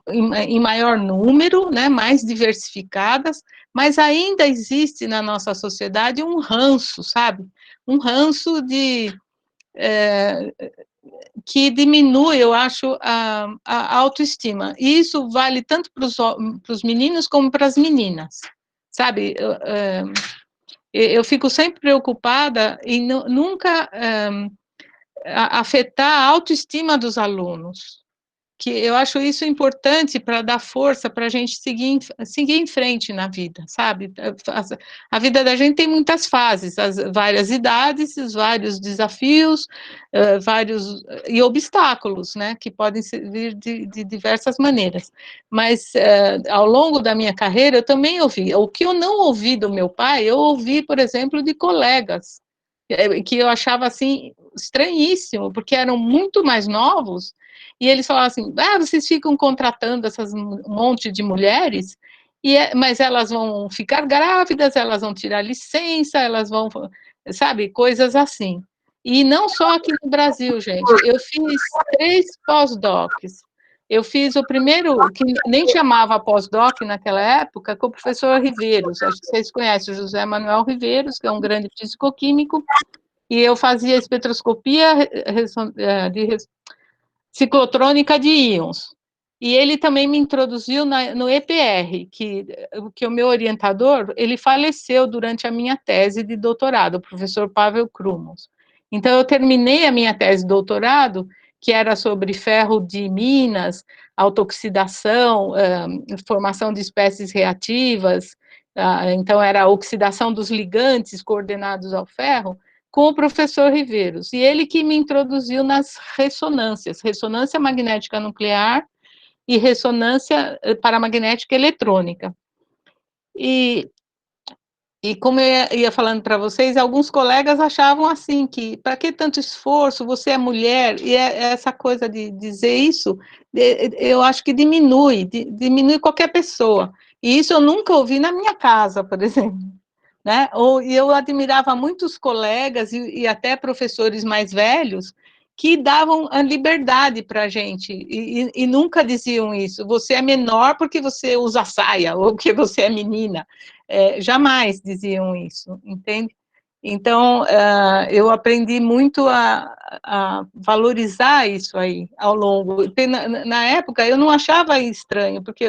em maior número, né, mais diversificadas, mas ainda existe na nossa sociedade um ranço, sabe? Um ranço que diminui, eu acho, a autoestima. E isso vale tanto para os meninos como para as meninas, sabe? Eu fico sempre preocupada em nunca afetar a autoestima dos alunos. que eu acho isso importante para dar força para a gente seguir em frente na vida, sabe? A vida da gente tem muitas fases, as várias idades, os vários desafios, e obstáculos, né, que podem vir de diversas maneiras. Mas, ao longo da minha carreira, eu também ouvi. O que eu não ouvi do meu pai, eu ouvi, por exemplo, de colegas, que eu achava, assim, estranhíssimo, porque eram muito mais novos, e eles falavam assim, vocês ficam contratando essas monte de mulheres, mas elas vão ficar grávidas, elas vão tirar licença, elas vão, sabe, coisas assim. E não só aqui no Brasil, gente, eu fiz 3 pós-docs. Eu fiz o primeiro, que nem chamava pós-doc naquela época, com o professor Riveiros, acho que vocês conhecem o José Manuel Riveiros, que é um grande físico-químico, e eu fazia espectroscopia de ciclotrônica de íons. E ele também me introduziu no EPR, que o meu orientador, ele faleceu durante a minha tese de doutorado, o professor Pavel Krumos. Então, eu terminei a minha tese de doutorado, que era sobre ferro de minas, autooxidação, formação de espécies reativas, então era a oxidação dos ligantes coordenados ao ferro, com o professor Riveiros, e ele que me introduziu nas ressonâncias, ressonância magnética nuclear e ressonância paramagnética eletrônica. E como eu ia falando para vocês, alguns colegas achavam assim, que para que tanto esforço, você é mulher, e essa coisa de dizer isso, eu acho que diminui qualquer pessoa. E isso eu nunca ouvi na minha casa, por exemplo. Né? E eu admirava muitos colegas e até professores mais velhos que davam a liberdade para a gente e nunca diziam isso. Você é menor porque você usa saia ou porque você é menina. Jamais diziam isso, entende? Então, eu aprendi muito a valorizar isso aí ao longo. Na época, eu não achava estranho, porque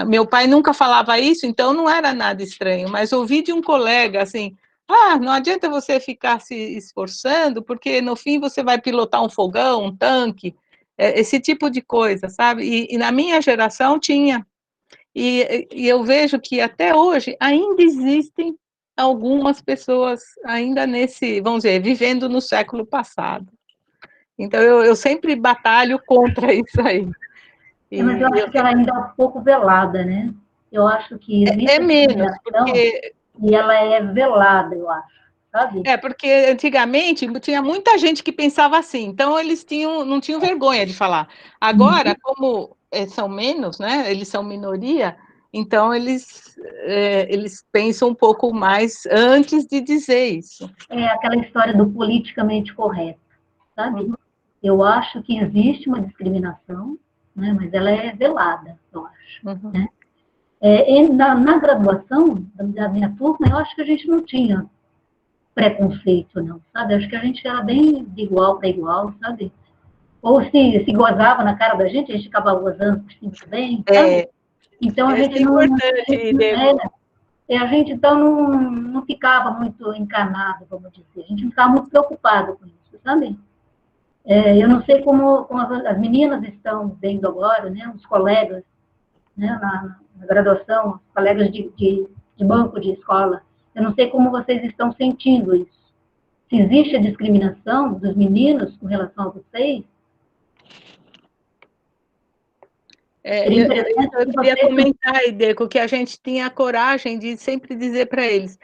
meu pai nunca falava isso, então não era nada estranho, mas ouvi de um colega assim, não adianta você ficar se esforçando, porque no fim você vai pilotar um fogão, um tanque, esse tipo de coisa, sabe? E na minha geração tinha. E eu vejo que até hoje ainda existem algumas pessoas ainda vamos dizer, vivendo no século passado. Então eu sempre batalho contra isso aí. Mas eu acho que ela ainda é um pouco velada, né? Eu acho que existe menos, porque... E ela é velada, eu acho, sabe? Porque antigamente tinha muita gente que pensava assim, então eles não tinham vergonha de falar. Agora, como são menos, né? Eles são minoria, então eles pensam um pouco mais antes de dizer isso. É aquela história do politicamente correto, sabe? Uhum. Eu acho que existe uma discriminação, né, mas ela é velada, eu acho. Uhum. Né? Na graduação da minha turma, eu acho que a gente não tinha preconceito, não, sabe? Eu acho que a gente era bem de igual para igual, sabe? Ou se gozava na cara da gente, a gente acabava gozando por cima também, sabe? Então, a gente não... a gente, então, não ficava muito encanado, vamos dizer. A gente não ficava muito preocupado com isso, sabe? Eu não sei como as meninas estão vendo agora, né? Os colegas, né? Na graduação, os colegas de banco de escola. Eu não sei como vocês estão sentindo isso. Se existe a discriminação dos meninos com relação a vocês. Eu queria comentar, Ideco, que a gente tinha a coragem de sempre dizer para eles,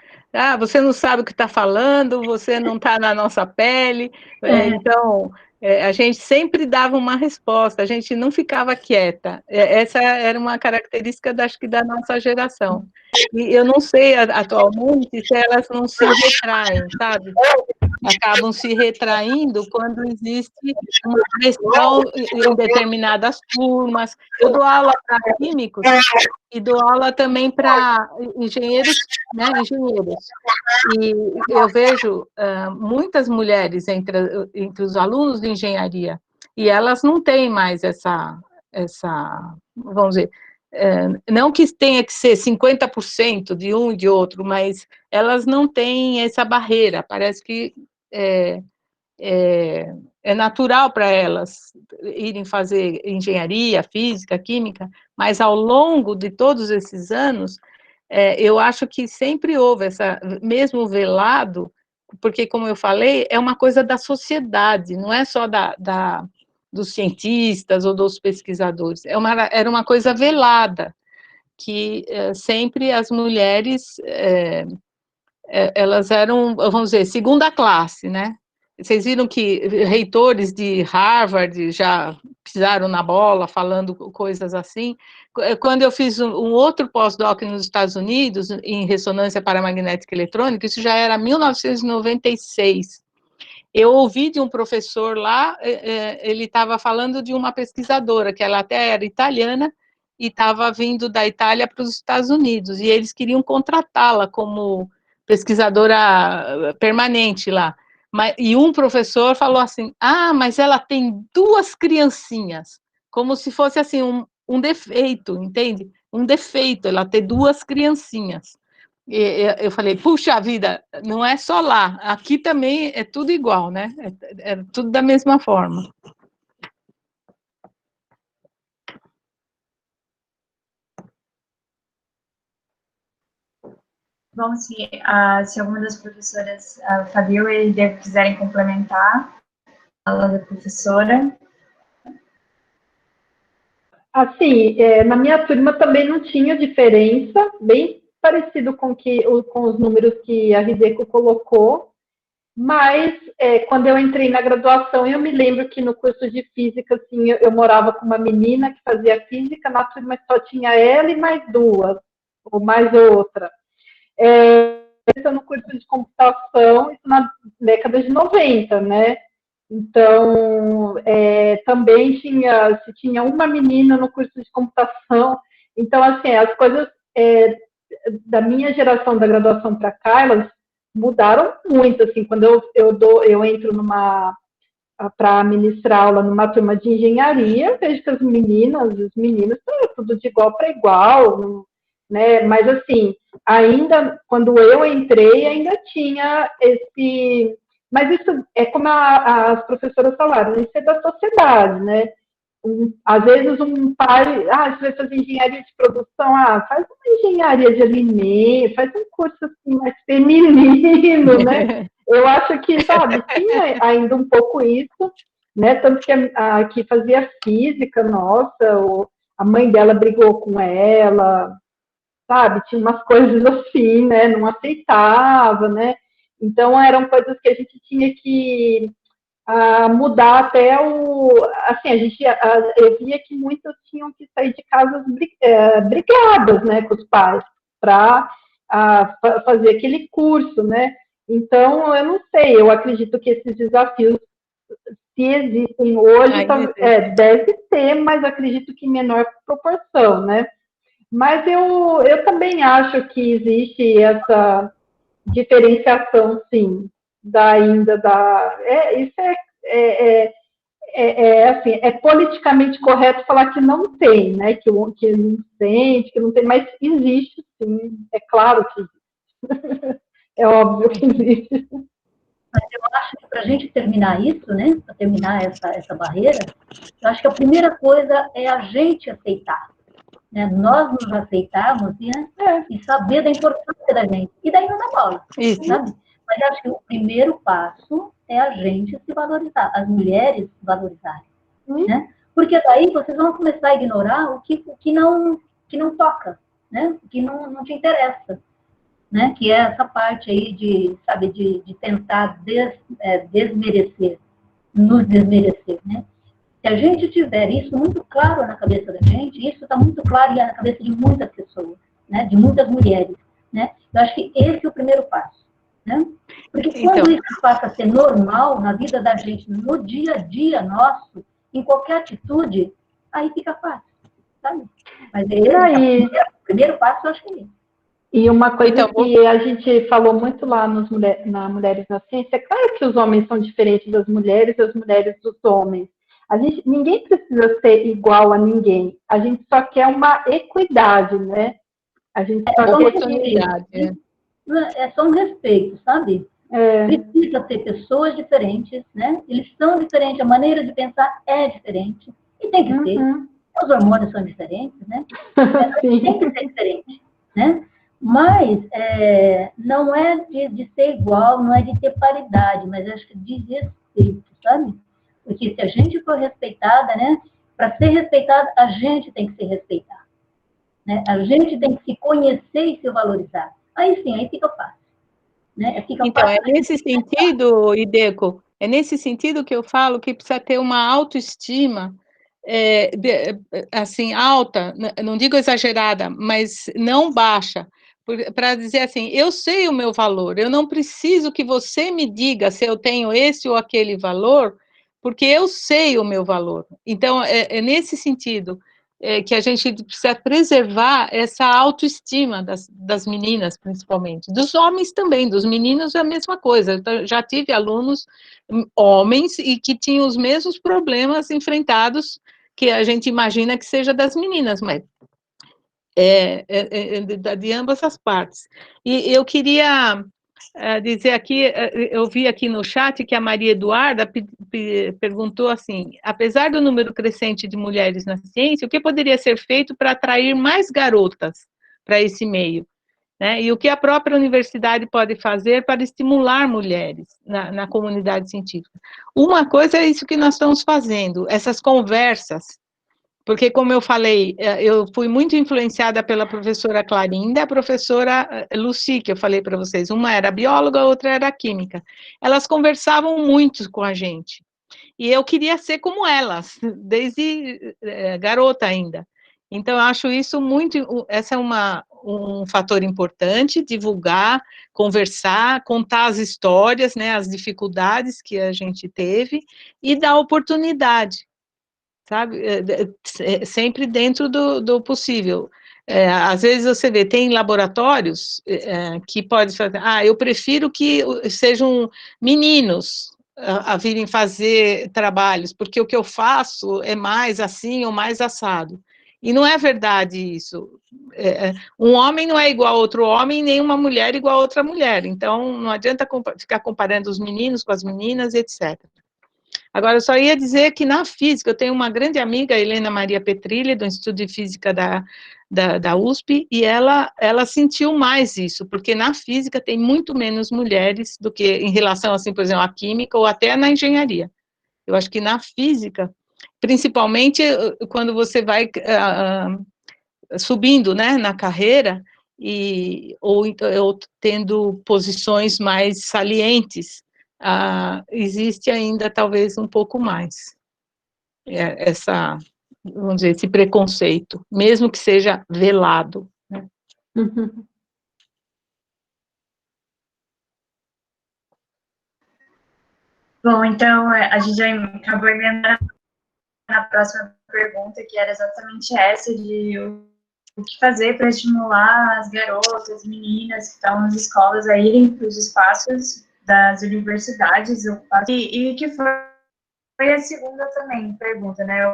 você não sabe o que está falando, você não está na nossa pele, então a gente sempre dava uma resposta, a gente não ficava quieta. Essa era uma característica, acho que, da nossa geração. E eu não sei, atualmente, se elas não se retraem, sabe? Acabam se retraindo quando existe uma pressão em determinadas turmas. Eu dou aula para químicos e dou aula também para engenheiros, né, engenheiros. E eu vejo muitas mulheres entre os alunos de engenharia, e elas não têm mais essa vamos dizer, não que tenha que ser 50% de um e de outro, mas elas não têm essa barreira, parece que é natural para elas irem fazer engenharia, física, química, mas ao longo de todos esses anos, eu acho que sempre houve essa, mesmo velado, porque, como eu falei, é uma coisa da sociedade, não é só dos cientistas ou dos pesquisadores, era uma coisa velada, que sempre as mulheres, elas eram, vamos dizer, segunda classe, né? Vocês viram que reitores de Harvard já pisaram na bola, falando coisas assim. Quando eu fiz um outro pós-doc nos Estados Unidos, em ressonância paramagnética eletrônica, isso já era 1996. Eu ouvi de um professor lá, ele estava falando de uma pesquisadora, que ela até era italiana, e estava vindo da Itália para os Estados Unidos, e eles queriam contratá-la como pesquisadora permanente lá. E um professor falou assim, mas ela tem 2 criancinhas, como se fosse assim um defeito, entende? Um defeito, ela ter 2 criancinhas. E eu falei, puxa vida, não é só lá, aqui também é tudo igual, né? É tudo da mesma forma. Bom, se alguma das professoras, a Fabiola e a Hideko, quiserem complementar a aula da professora. Assim, na minha turma também não tinha diferença, bem parecido com os números que a Hideko colocou, mas quando eu entrei na graduação, eu me lembro que no curso de física, assim, eu morava com uma menina que fazia física, na turma só tinha ela e mais 2, ou mais outra. No curso de computação, isso na década de 90, né? Então, também tinha uma menina no curso de computação. Então, assim, as coisas da minha geração da graduação para cá, elas mudaram muito, assim, quando eu entro para ministrar aula numa turma de engenharia, vejo que as meninas e os meninos estão tudo de igual para igual, né? Mas, assim, ainda, quando eu entrei, ainda tinha esse... Mas isso é como as professoras falaram, isso é da sociedade, né? Às vezes um pai, você vai fazer engenharia de produção, faz uma engenharia de alimentos, faz um curso assim mais feminino, né? Eu acho que, sabe, tinha ainda um pouco isso, né? Tanto que a que fazia física, nossa, a mãe dela brigou com ela, sabe? Tinha umas coisas assim, né? Não aceitava, né? Então, eram coisas que a gente tinha que mudar até assim, eu via que muitas tinham que sair de casas brigadas, né, com os pais, para fazer aquele curso, né? Então, eu não sei, eu acredito que esses desafios, se existem hoje, deve ter, mas acredito que em menor proporção, né? Mas eu também acho que existe essa diferenciação, sim, isso assim, é politicamente correto falar que não tem, né? Que não sente, que não tem, mas existe, sim, é claro que existe. É óbvio que existe. Mas eu acho que para a gente terminar isso, né? Para terminar essa barreira, eu acho que a primeira coisa é a gente aceitar. Né? Nós nos aceitarmos e saber da importância da gente. E daí não dá bola, sabe? Mas eu acho que o primeiro passo é a gente se valorizar, as mulheres se valorizarem. Né? Porque daí vocês vão começar a ignorar o que não toca, né? O que não te interessa. Né? Que é essa parte aí de tentar desmerecer, nos desmerecer, né? Se a gente tiver isso muito claro na cabeça da gente, isso está muito claro na cabeça de muitas pessoas, né? De muitas mulheres, né? Eu acho que esse é o primeiro passo, né? Porque quando isso passa a ser normal na vida da gente, no dia a dia nosso, em qualquer atitude, aí fica fácil, sabe? Mas o primeiro passo, eu acho que é isso. E uma coisa que a gente falou muito lá na Mulheres na Ciência, é claro que os homens são diferentes das mulheres e as mulheres dos homens. Ninguém precisa ser igual a ninguém. A gente só quer uma equidade, né? A gente só quer oportunidade. É só um respeito, sabe? Precisa ter pessoas diferentes, né? Eles são diferentes, a maneira de pensar é diferente, e tem que ter. Os hormônios são diferentes, né? Tem que ser diferente, né? Mas não é de ser igual, não é de ter paridade, mas acho que de respeito, sabe? Porque se a gente for respeitada, né? Para ser respeitada, a gente tem que ser respeitada, né? A gente tem que se conhecer e se valorizar. Aí sim, aí fica fácil. Né? Então, é nesse sentido, Ideco, é nesse sentido que eu falo que precisa ter uma autoestima, assim, alta, não digo exagerada, mas não baixa, para dizer assim, eu sei o meu valor, eu não preciso que você me diga se eu tenho esse ou aquele valor, porque eu sei o meu valor. Então, é nesse sentido que a gente precisa preservar essa autoestima das meninas, principalmente. Dos homens também, dos meninos é a mesma coisa. Eu já tive alunos homens e que tinham os mesmos problemas enfrentados que a gente imagina que seja das meninas, mas de ambas as partes. E eu queria dizer aqui, eu vi aqui no chat que a Maria Eduarda perguntou assim, apesar do número crescente de mulheres na ciência, o que poderia ser feito para atrair mais garotas para esse meio? Né? E o que a própria universidade pode fazer para estimular mulheres na comunidade científica? Uma coisa é isso que nós estamos fazendo, essas conversas, porque, como eu falei, eu fui muito influenciada pela professora Clarinda, a professora Lucy, que eu falei para vocês. Uma era bióloga, a outra era química. Elas conversavam muito com a gente. E eu queria ser como elas, desde garota ainda. Então, eu acho isso muito... Essa é um fator importante, divulgar, conversar, contar as histórias, né, as dificuldades que a gente teve, e dar oportunidade, sabe? Sempre dentro do possível. Às vezes você vê, tem laboratórios que pode fazer, eu prefiro que sejam meninos a virem fazer trabalhos, porque o que eu faço é mais assim ou mais assado. E não é verdade isso. Um homem não é igual a outro homem, nem uma mulher igual a outra mulher. Então, não adianta ficar comparando os meninos com as meninas, etc. Agora, eu só ia dizer que na física, eu tenho uma grande amiga, Helena Maria Petrilli, do Instituto de Física da USP, e ela sentiu mais isso, porque na física tem muito menos mulheres do que em relação, assim, por exemplo, à química ou até na engenharia. Eu acho que na física, principalmente quando você vai subindo, né, na carreira, ou tendo posições mais salientes, existe ainda talvez um pouco mais vamos dizer, esse preconceito, mesmo que seja velado. Né? Bom, então a gente já acabou emendando na próxima pergunta, que era exatamente essa, de o que fazer para estimular as garotas, meninas que estão nas escolas a irem para os espaços das universidades, e que foi a segunda também pergunta, né?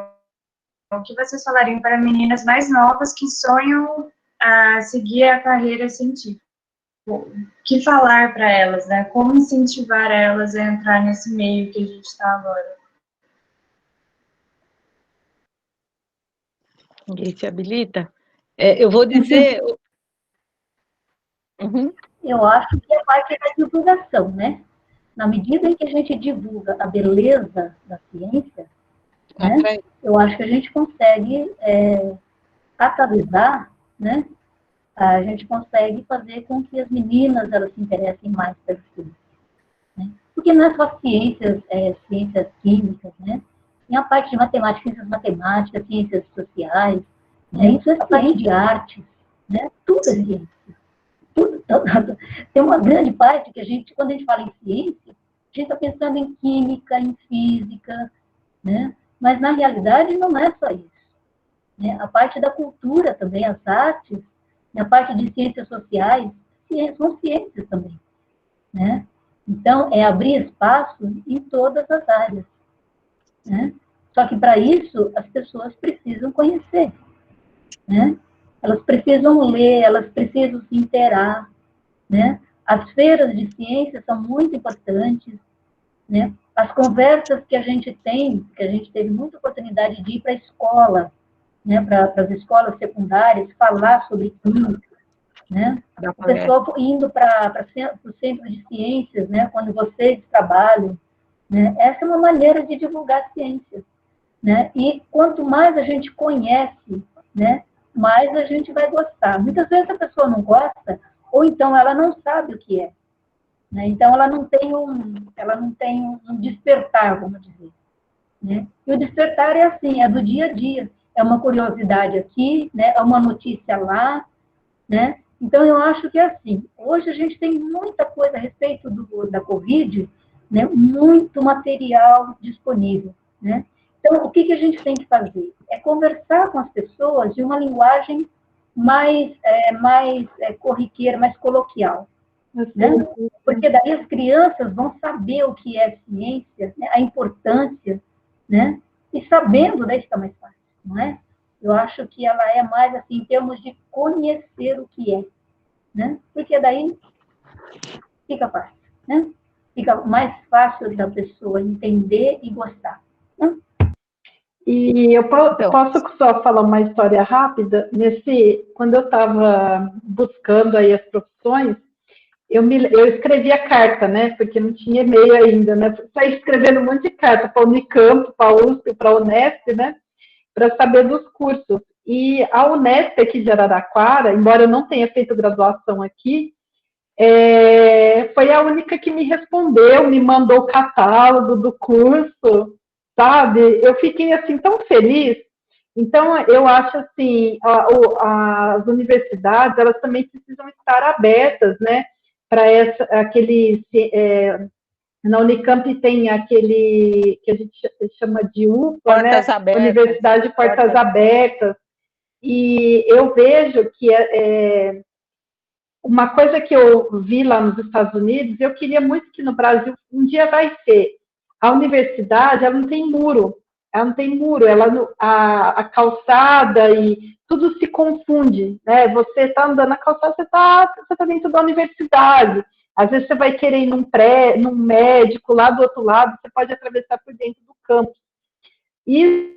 O que vocês falariam para meninas mais novas que sonham seguir a carreira científica? O que falar para elas, né? Como incentivar elas a entrar nesse meio que a gente está agora? Ninguém se habilita? Eu vou dizer... Uhum. Eu acho que é parte da divulgação, né? Na medida em que a gente divulga a beleza da ciência, né, eu acho que a gente consegue catalisar, né? A gente consegue fazer com que as meninas elas se interessem mais pela ciência. Né? Porque não é só ciências químicas, né? Tem a parte de matemática, ciências matemáticas, ciências sociais, né? Isso é a parte de artes, né? Tudo é ciência. Tudo. Tem uma grande parte que a gente, quando a gente fala em ciência, a gente está pensando em química, em física, né? Mas na realidade não é só isso. Né? A parte da cultura também, as artes, a parte de ciências sociais, são ciências também. Né? Então, é abrir espaço em todas as áreas. Né? Só que, para isso, as pessoas precisam conhecer. Né? Elas precisam ler, elas precisam se inteirar. Né? As feiras de ciência são muito importantes, né? As conversas que a gente tem, que a gente teve muita oportunidade de ir para a escola, né? Para as escolas secundárias, falar sobre química, né? O pessoal indo para o centro de ciências, né? Quando vocês trabalham, né? Essa é uma maneira de divulgar a ciência, né? E quanto mais a gente conhece, né? Mais a gente vai gostar. Muitas vezes a pessoa não gosta, ou então ela não sabe o que é, né? Então ela não tem um despertar, vamos dizer, né? E o despertar é assim, é do dia a dia, é uma curiosidade aqui, né? É uma notícia lá, né? Então eu acho que é assim, hoje a gente tem muita coisa a respeito da Covid, né? Muito material disponível, né? Então, o que a gente tem que fazer? É conversar com as pessoas de uma linguagem mais corriqueira, mais coloquial, né? Porque daí as crianças vão saber o que é ciência, né? A importância, né? E sabendo, daí fica mais fácil, não é? Eu acho que ela é mais assim, em termos de conhecer o que é, né? Porque daí fica fácil, né? Fica mais fácil da pessoa entender e gostar, né? E eu posso só falar uma história rápida? Quando eu estava buscando aí as profissões, eu escrevia carta, né? Porque não tinha e-mail ainda, né? Saí escrevendo um monte de carta para a Unicamp, para a USP, para a Unesp, né? Para saber dos cursos. E a Unesp aqui de Araraquara, embora eu não tenha feito graduação aqui, foi a única que me respondeu, me mandou o catálogo do curso, sabe? Eu fiquei assim tão feliz. Então, eu acho assim, as universidades, elas também precisam estar abertas, né? Para na Unicamp tem aquele que a gente chama de UPA, Portas né? abertas. Universidade de Portas Abertas. E eu vejo que uma coisa que eu vi lá nos Estados Unidos, eu queria muito que no Brasil um dia vai ser. A universidade, ela não tem muro, a calçada e tudo se confunde, né? Você está andando na calçada, você tá dentro da universidade. Às vezes você vai querer ir num médico lá do outro lado, você pode atravessar por dentro do campus. E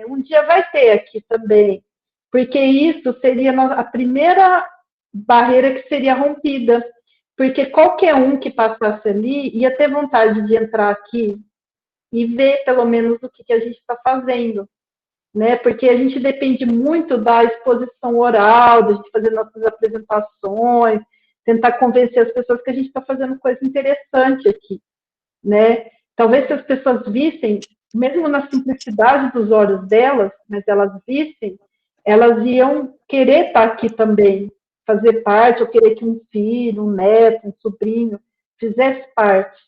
um dia vai ter aqui também, porque isso seria a primeira barreira que seria rompida, porque qualquer um que passasse ali ia ter vontade de entrar aqui e ver pelo menos o que a gente está fazendo, né? Porque a gente depende muito da exposição oral, da gente fazer nossas apresentações, tentar convencer as pessoas que a gente está fazendo coisa interessante aqui, né? Talvez se as pessoas vissem, mesmo na simplicidade dos olhos delas, mas elas vissem, elas iam querer estar aqui também, fazer parte, ou querer que um filho, um neto, um sobrinho fizesse parte,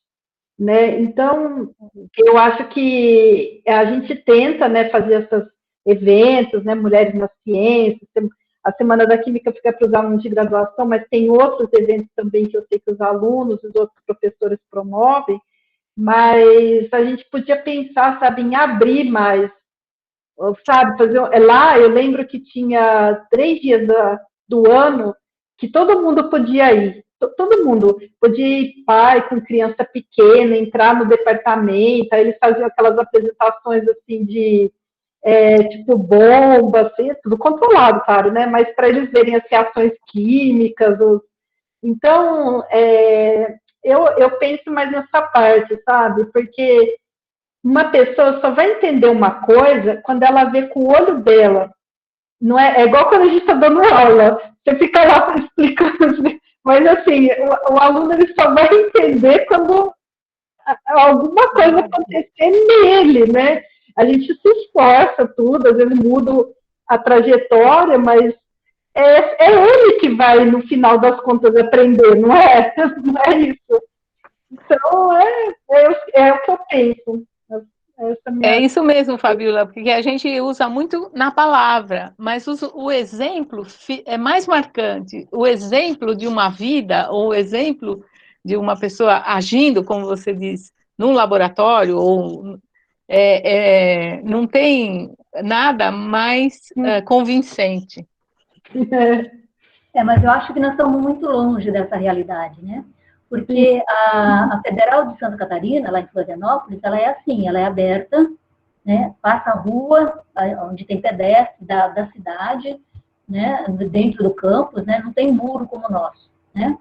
né? Então, eu acho que a gente tenta, né, fazer esses eventos, né, Mulheres na Ciência, a Semana da Química fica para os alunos de graduação, mas tem outros eventos também que eu sei que os alunos, os outros professores promovem, mas a gente podia pensar, sabe, em abrir mais, sabe, lá eu lembro que tinha 3 dias do ano que todo mundo podia ir, todo mundo podia ir, pai com criança pequena, entrar no departamento, aí eles faziam aquelas apresentações assim de tipo bomba, assim, tudo controlado, claro, né? Mas para eles verem as reações químicas, então eu penso mais nessa parte, sabe? Porque uma pessoa só vai entender uma coisa quando ela vê com o olho dela. Não é igual quando a gente está dando aula, você fica lá explicando, mas assim, o aluno ele só vai entender quando alguma coisa acontecer nele, né? A gente se esforça tudo, às vezes muda a trajetória, mas é ele que vai, no final das contas, aprender, não é? Não é isso. Então, é o que eu penso. É isso mesmo, Fabiola, porque a gente usa muito na palavra, mas o exemplo é mais marcante. O exemplo de uma vida, ou o exemplo de uma pessoa agindo, como você diz, num laboratório, ou não tem nada mais convincente. Mas eu acho que nós estamos muito longe dessa realidade, né? Porque a Federal de Santa Catarina, lá em Florianópolis, ela é assim, ela é aberta, né? Passa a rua, onde tem pedestre da cidade, né? Dentro do campus, né? Não tem muro como o nosso, né?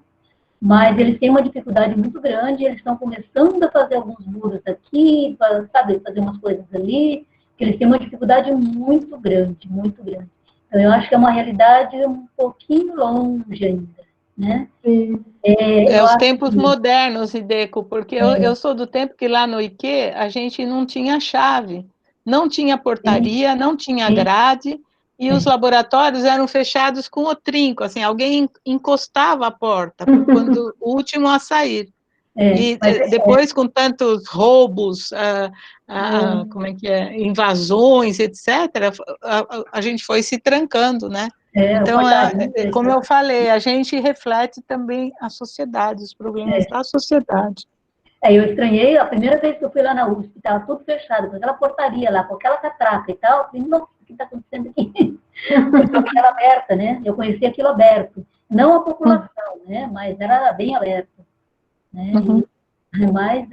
Mas eles têm uma dificuldade muito grande, eles estão começando a fazer alguns muros aqui, sabe, fazer umas coisas ali, que eles têm uma dificuldade muito grande, muito grande. Então, eu acho que é uma realidade um pouquinho longe ainda, né? Sim. Os tempos modernos, Ideco, porque eu sou do tempo que lá no IQ a gente não tinha chave, não tinha portaria, não tinha grade, e os laboratórios eram fechados com o trinco, assim, alguém encostava a porta, quando o último a sair. E depois, com tantos roubos, como é que é, invasões, etc., a gente foi se trancando, né? Então, como eu falei, a gente reflete também a sociedade, os problemas da sociedade. Eu estranhei, a primeira vez que eu fui lá na USP, estava tudo fechado, com aquela portaria lá, com aquela catraca e tal, eu falei, nossa, o que está acontecendo aqui? Porque eu vi ela aberta, né? Eu conheci aquilo aberto. Não a população, né? Mas era bem aberto. Né? Mas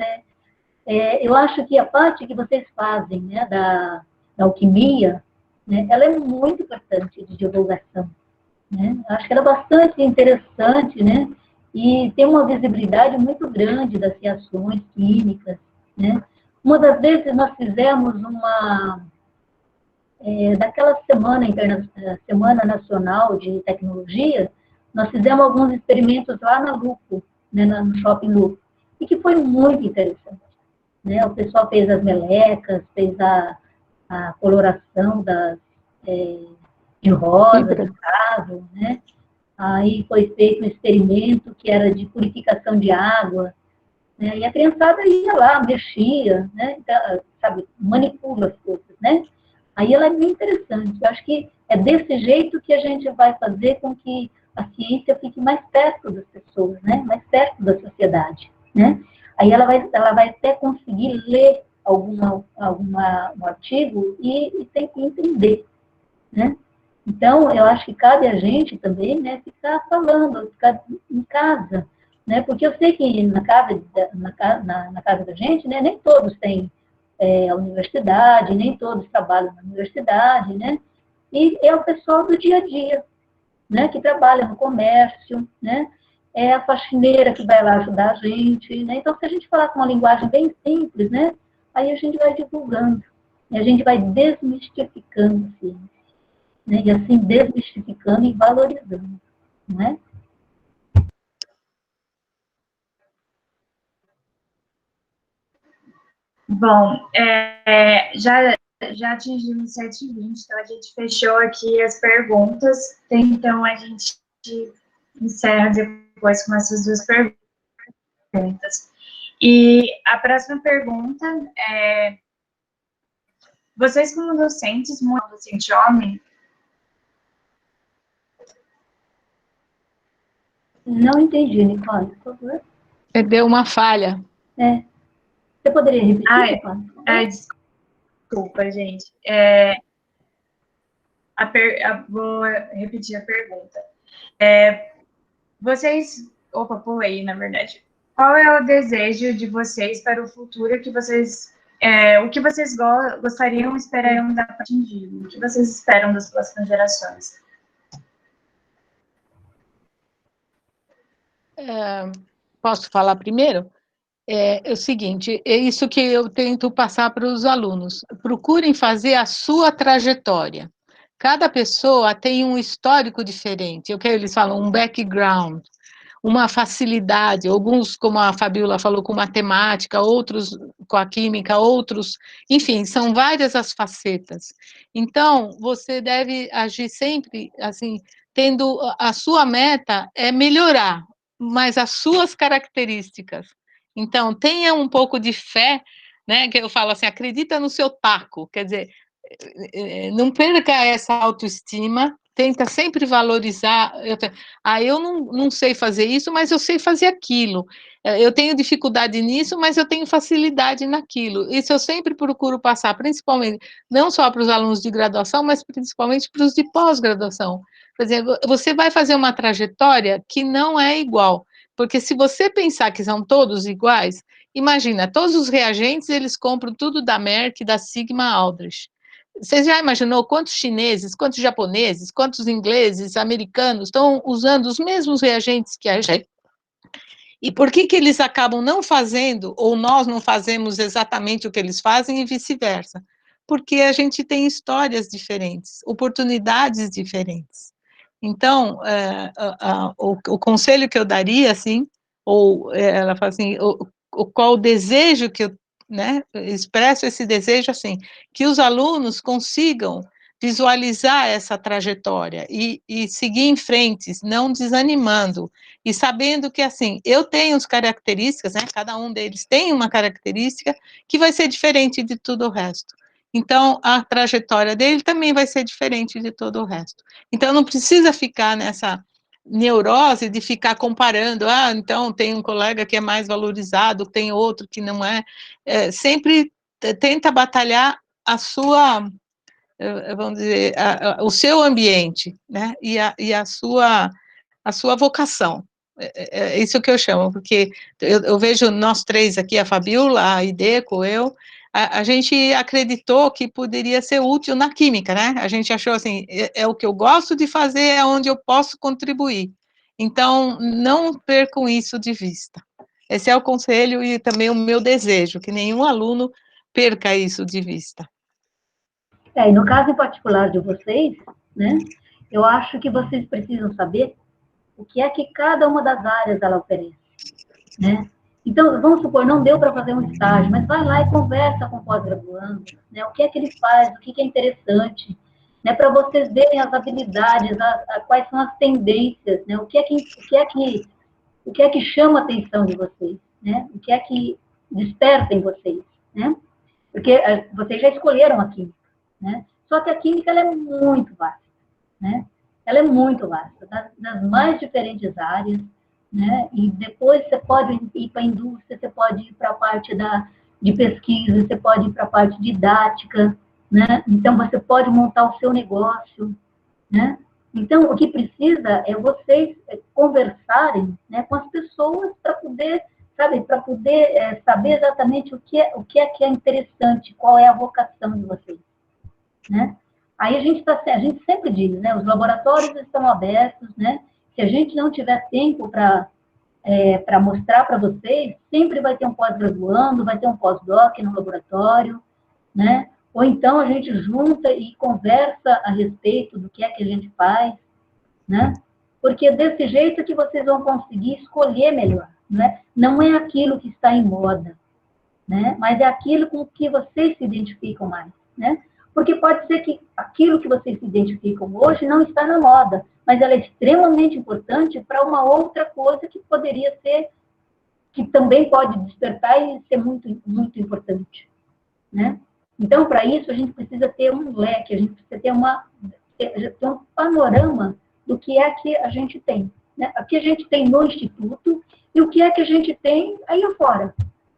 eu acho que a parte que vocês fazem, né, da alquimia, né, ela é muito importante de divulgação. Né? Acho que ela é bastante interessante, né? E tem uma visibilidade muito grande das reações químicas, né? Uma das vezes nós fizemos daquela Semana Nacional de Tecnologia, nós fizemos alguns experimentos lá na Lupo, né, no Shopping Lupo, e que foi muito interessante. Né? O pessoal fez as melecas, fez a coloração de rosa, no caso, né? Aí foi feito um experimento que era de purificação de água, né? E a criançada ia lá, mexia, né? Então, sabe, manipula as coisas, né? Aí ela é bem interessante. Eu acho que é desse jeito que a gente vai fazer com que a ciência fique mais perto das pessoas, né? Mais perto da sociedade, né? Aí ela vai até conseguir ler um artigo e tem que entender, né? Então, eu acho que cabe a gente também, né, ficar falando, ficar em casa, né? Porque eu sei que na casa da gente, né, nem todos têm a universidade, nem todos trabalham na universidade, né? E é o pessoal do dia a dia, né, que trabalha no comércio, né? É a faxineira que vai lá ajudar a gente, né? Então, se a gente falar com uma linguagem bem simples, né, aí a gente vai divulgando, e a gente vai desmistificando a ciência, né? E assim, desmistificando e valorizando, né? Bom, já atingimos 7h20, então a gente fechou aqui as perguntas, então a gente encerra depois com essas duas perguntas. E a próxima pergunta é: vocês como docentes, muito docente homem? Não entendi, Nicole, por favor. Deu uma falha. Você poderia repetir, Nicole? Desculpa, gente. Vou repetir a pergunta. Opa, pulei, na verdade. Qual é o desejo de vocês para o futuro que vocês... o que vocês gostariam, esperariam dar para atingir? O que vocês esperam das próximas gerações? Posso falar primeiro? É o seguinte, é isso que eu tento passar para os alunos. Procurem fazer a sua trajetória. Cada pessoa tem um histórico diferente. O que eles falam, um background, uma facilidade. Alguns, como a Fabiola falou, com matemática, outros com a química, outros... Enfim, são várias as facetas. Então, você deve agir sempre, assim, tendo... A sua meta é melhorar, mas as suas características. Então, tenha um pouco de fé, né? Que eu falo assim, acredita no seu taco, quer dizer, não perca essa autoestima, tenta sempre valorizar. Eu não sei fazer isso, mas eu sei fazer aquilo. Eu tenho dificuldade nisso, mas eu tenho facilidade naquilo. Isso eu sempre procuro passar, principalmente, não só para os alunos de graduação, mas principalmente para os de pós-graduação. Por exemplo, você vai fazer uma trajetória que não é igual, porque se você pensar que são todos iguais, imagina, todos os reagentes, eles compram tudo da Merck, da Sigma Aldrich. Você já imaginou quantos chineses, quantos japoneses, quantos ingleses, americanos estão usando os mesmos reagentes que a gente? E por que que eles acabam não fazendo, ou nós não fazemos exatamente o que eles fazem e vice-versa? Porque a gente tem histórias diferentes, oportunidades diferentes. Então, o conselho que eu daria, assim, ou ela fala assim, qual o desejo que eu, né, expresso esse desejo, assim, que os alunos consigam visualizar essa trajetória e seguir em frente, não desanimando, e sabendo que, assim, eu tenho as características, né, cada um deles tem uma característica que vai ser diferente de tudo o resto. Então, a trajetória dele também vai ser diferente de todo o resto. Então, não precisa ficar nessa neurose de ficar comparando, então tem um colega que é mais valorizado, tem outro que não é. Sempre tenta batalhar a sua, vamos dizer, o seu ambiente, né, e a sua vocação. É isso que eu chamo, porque eu vejo nós três aqui, a Fabiola, a Ideco, eu, a gente acreditou que poderia ser útil na química, né? A gente achou assim, é o que eu gosto de fazer, é onde eu posso contribuir. Então, não percam isso de vista. Esse é o conselho e também o meu desejo, que nenhum aluno perca isso de vista. E no caso em particular de vocês, né, eu acho que vocês precisam saber o que é que cada uma das áreas ela oferece, né? Então, vamos supor, não deu para fazer um estágio, mas vai lá e conversa com o pós-graduando, né? O que é que ele faz, o que é interessante, né? Para vocês verem as habilidades, quais são as tendências, né? O que é que chama a atenção de vocês, né? O que é que desperta em vocês, né? Porque vocês já escolheram a química, né? Só que a química ela é muito vasta, né? Ela é muito vasta, das mais diferentes áreas, né? E depois você pode ir para a indústria, você pode ir para a parte de pesquisa, você pode ir para a parte didática, né? Então, você pode montar o seu negócio, né? Então, o que precisa é vocês conversarem, né, com as pessoas para poder, sabe, para poder saber exatamente o que é interessante, qual é a vocação de vocês, né? Aí a gente sempre diz, né, os laboratórios estão abertos, né? Se a gente não tiver tempo para mostrar para vocês, sempre vai ter um pós-graduando, vai ter um pós-doc no laboratório, né? Ou então a gente junta e conversa a respeito do que é que a gente faz, né? Porque desse jeito que vocês vão conseguir escolher melhor, né? Não é aquilo que está em moda, né? Mas é aquilo com que vocês se identificam mais, né? Porque pode ser que aquilo que vocês se identificam hoje não está na moda, mas ela é extremamente importante para uma outra coisa que poderia ser, que também pode despertar e ser muito, muito importante, né? Então, para isso, a gente precisa ter um leque, a gente precisa ter um panorama do que é que a gente tem, né? O que a gente tem no Instituto e o que é que a gente tem aí fora,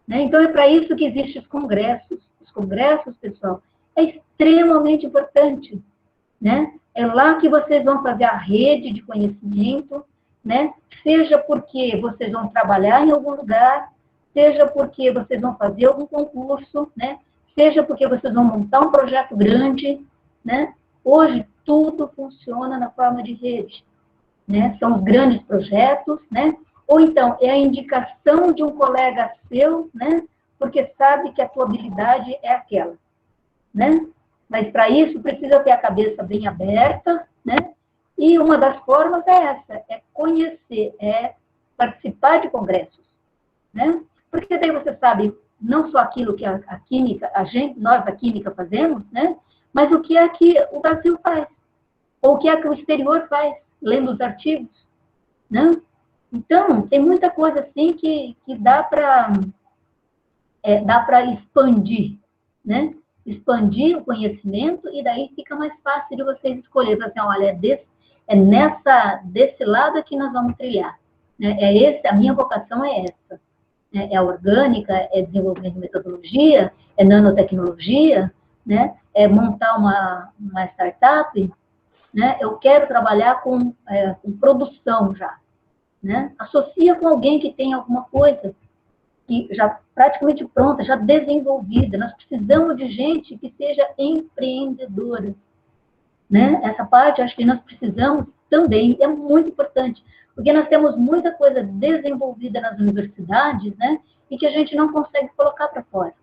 né? Então, é para isso que existem os congressos. Os congressos, pessoal, é extremamente importante, né? É lá que vocês vão fazer a rede de conhecimento, né? Seja porque vocês vão trabalhar em algum lugar, seja porque vocês vão fazer algum concurso, né? Seja porque vocês vão montar um projeto grande, né? Hoje, tudo funciona na forma de rede, né? São os grandes projetos, né? Ou então, é a indicação de um colega seu, né? Porque sabe que a tua habilidade é aquela, né? Mas, para isso, precisa ter a cabeça bem aberta, né? E uma das formas é essa, é conhecer, é participar de congressos, né? Porque daí você sabe não só aquilo que a química, nós da química fazemos, né? Mas o que é que o Brasil faz, ou o que é que o exterior faz, lendo os artigos, né? Então, tem muita coisa assim que dá para expandir, né? Expandir o conhecimento e daí fica mais fácil de vocês escolherem, assim, olha, desse lado que nós vamos trilhar, né? A minha vocação é essa, né? É orgânica, é desenvolvimento de metodologia, é nanotecnologia, né? É montar uma startup, né? Eu quero trabalhar com produção já, né? Associa com alguém que tem alguma coisa que já praticamente pronta, já desenvolvida. Nós precisamos de gente que seja empreendedora, né? Essa parte, acho que nós precisamos também, é muito importante, porque nós temos muita coisa desenvolvida nas universidades, né? E que a gente não consegue colocar para fora,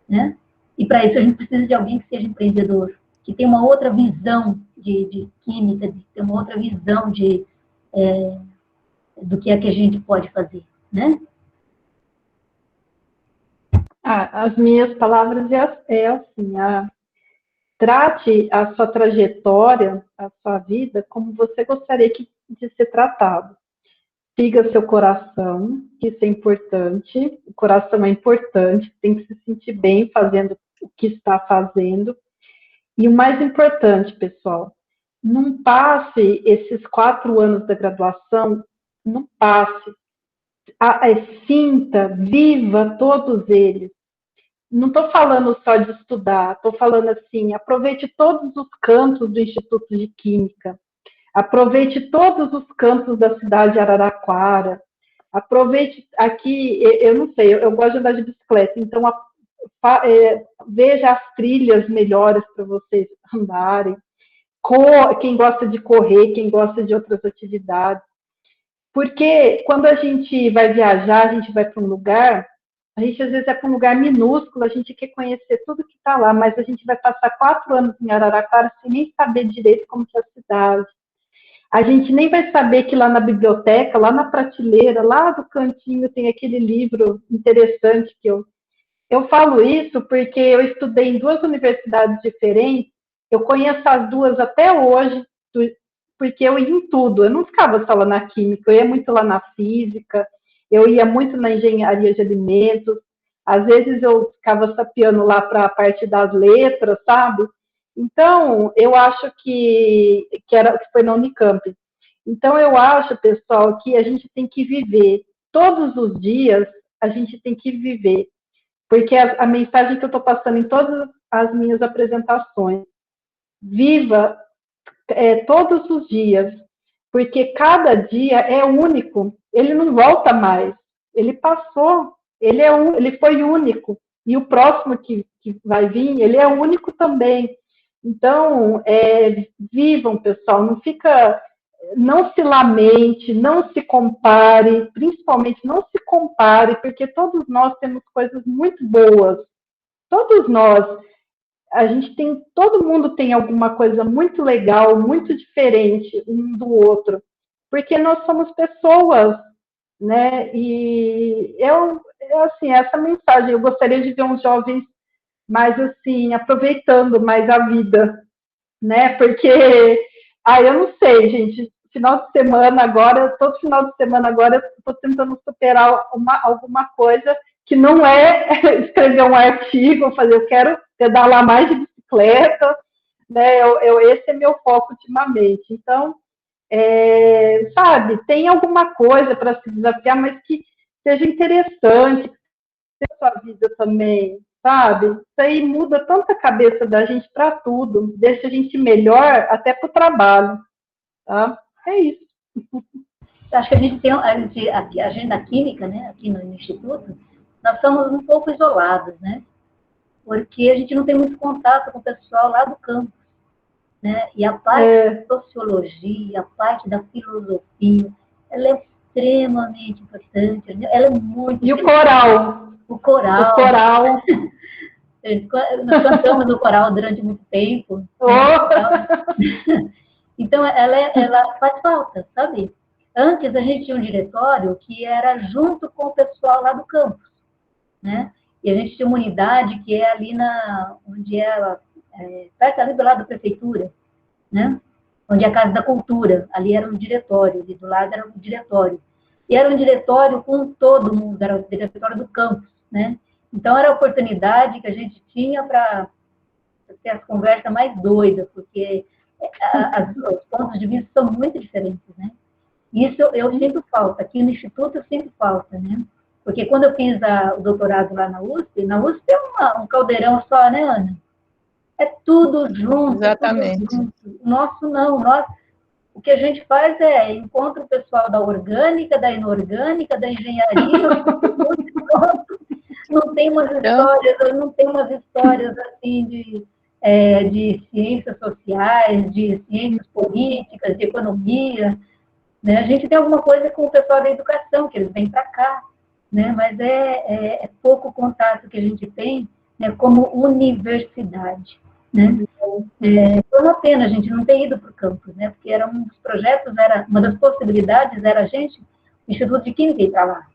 né? E para isso a gente precisa de alguém que seja empreendedor, que tenha uma outra visão de química, de ter uma outra visão do que é que a gente pode fazer, né? As minhas palavras é assim, trate a sua trajetória, a sua vida, como você gostaria de ser tratado. Siga seu coração, que isso é importante. O coração é importante, tem que se sentir bem fazendo o que está fazendo. E o mais importante, pessoal, não passe esses 4 anos da graduação, não passe. Sinta, viva todos eles. Não estou falando só de estudar, estou falando assim, aproveite todos os campos do Instituto de Química, aproveite todos os campos da cidade de Araraquara, aproveite aqui, eu não sei, eu gosto de andar de bicicleta, então veja as trilhas melhores para vocês andarem, quem gosta de correr, quem gosta de outras atividades, porque quando a gente vai viajar, a gente vai para um lugar, a gente às vezes é para um lugar minúsculo, a gente quer conhecer tudo que está lá, mas a gente vai passar 4 anos em Araraquara sem nem saber direito como que é a cidade. A gente nem vai saber que lá na biblioteca, lá na prateleira, lá do cantinho tem aquele livro interessante que eu falo isso porque eu estudei em 2 universidades diferentes, eu conheço as 2 até hoje, porque eu ia em tudo, eu não ficava só lá na química, eu ia muito lá na física, eu ia muito na engenharia de alimentos, às vezes eu ficava sapeando lá para a parte das letras, sabe? Então, eu acho que foi na Unicamp. Então, eu acho, pessoal, que a gente tem que viver. Todos os dias, a gente tem que viver. Porque a mensagem que eu estou passando em todas as minhas apresentações, viva todos os dias. Porque cada dia é único. Ele não volta mais. Ele passou. Ele foi único. E o próximo que vai vir, ele é único também. Então, vivam, pessoal, não se lamente, não se compare, principalmente não se compare, porque todos nós temos coisas muito boas. Todos nós. Todo mundo tem alguma coisa muito legal, muito diferente um do outro, porque nós somos pessoas, né? E assim, essa mensagem, eu gostaria de ver uns jovens mais assim, aproveitando mais a vida, né? Porque, eu não sei, gente, todo final de semana agora, eu estou tentando superar alguma coisa que não é escrever um artigo, eu quero pedalar mais de bicicleta, né? Esse é meu foco ultimamente. Então, sabe, tem alguma coisa para se desafiar, mas que seja interessante, ter sua vida também, sabe? Isso aí muda tanto a cabeça da gente para tudo, deixa a gente melhor até para o trabalho, tá? É isso. Acho que a gente tem a agenda química, né, aqui no Instituto, nós somos um pouco isolados, né? Porque a gente não tem muito contato com o pessoal lá do campus, né? E a parte da sociologia, a parte da filosofia, ela é extremamente importante, né? Ela é muito E o coral? O coral. O coral. Nós cantamos no coral durante muito tempo. Né? Então, ela faz falta, sabe? Antes, a gente tinha um diretório que era junto com o pessoal lá do campus, né? E a gente tinha uma unidade que é ali onde perto ali do lado da prefeitura, né? Onde é a Casa da Cultura. Ali era um diretório, ali do lado era um diretório. E era um diretório com todo mundo, era o diretório do campus, né? Então, era a oportunidade que a gente tinha para ter as conversas mais doidas, porque os pontos de vista são muito diferentes, né? Isso eu sinto falta. Aqui no Instituto eu sinto falta, né? Porque quando eu fiz o doutorado lá na USP é um caldeirão só, né, Ana? É tudo junto. Exatamente. Tudo junto. Nosso não, o que a gente faz é encontra o pessoal da orgânica, da inorgânica, da engenharia, não tem umas histórias assim de ciências sociais, de ciências políticas, de economia, né? A gente tem alguma coisa com o pessoal da educação, que eles vêm para cá, né? Mas é pouco contato que a gente tem, né, como universidade, né? Foi uma pena a gente não ter ido para o campus, né? Porque era um dos projetos, uma das possibilidades era a gente, o Instituto de Química, ir para lá,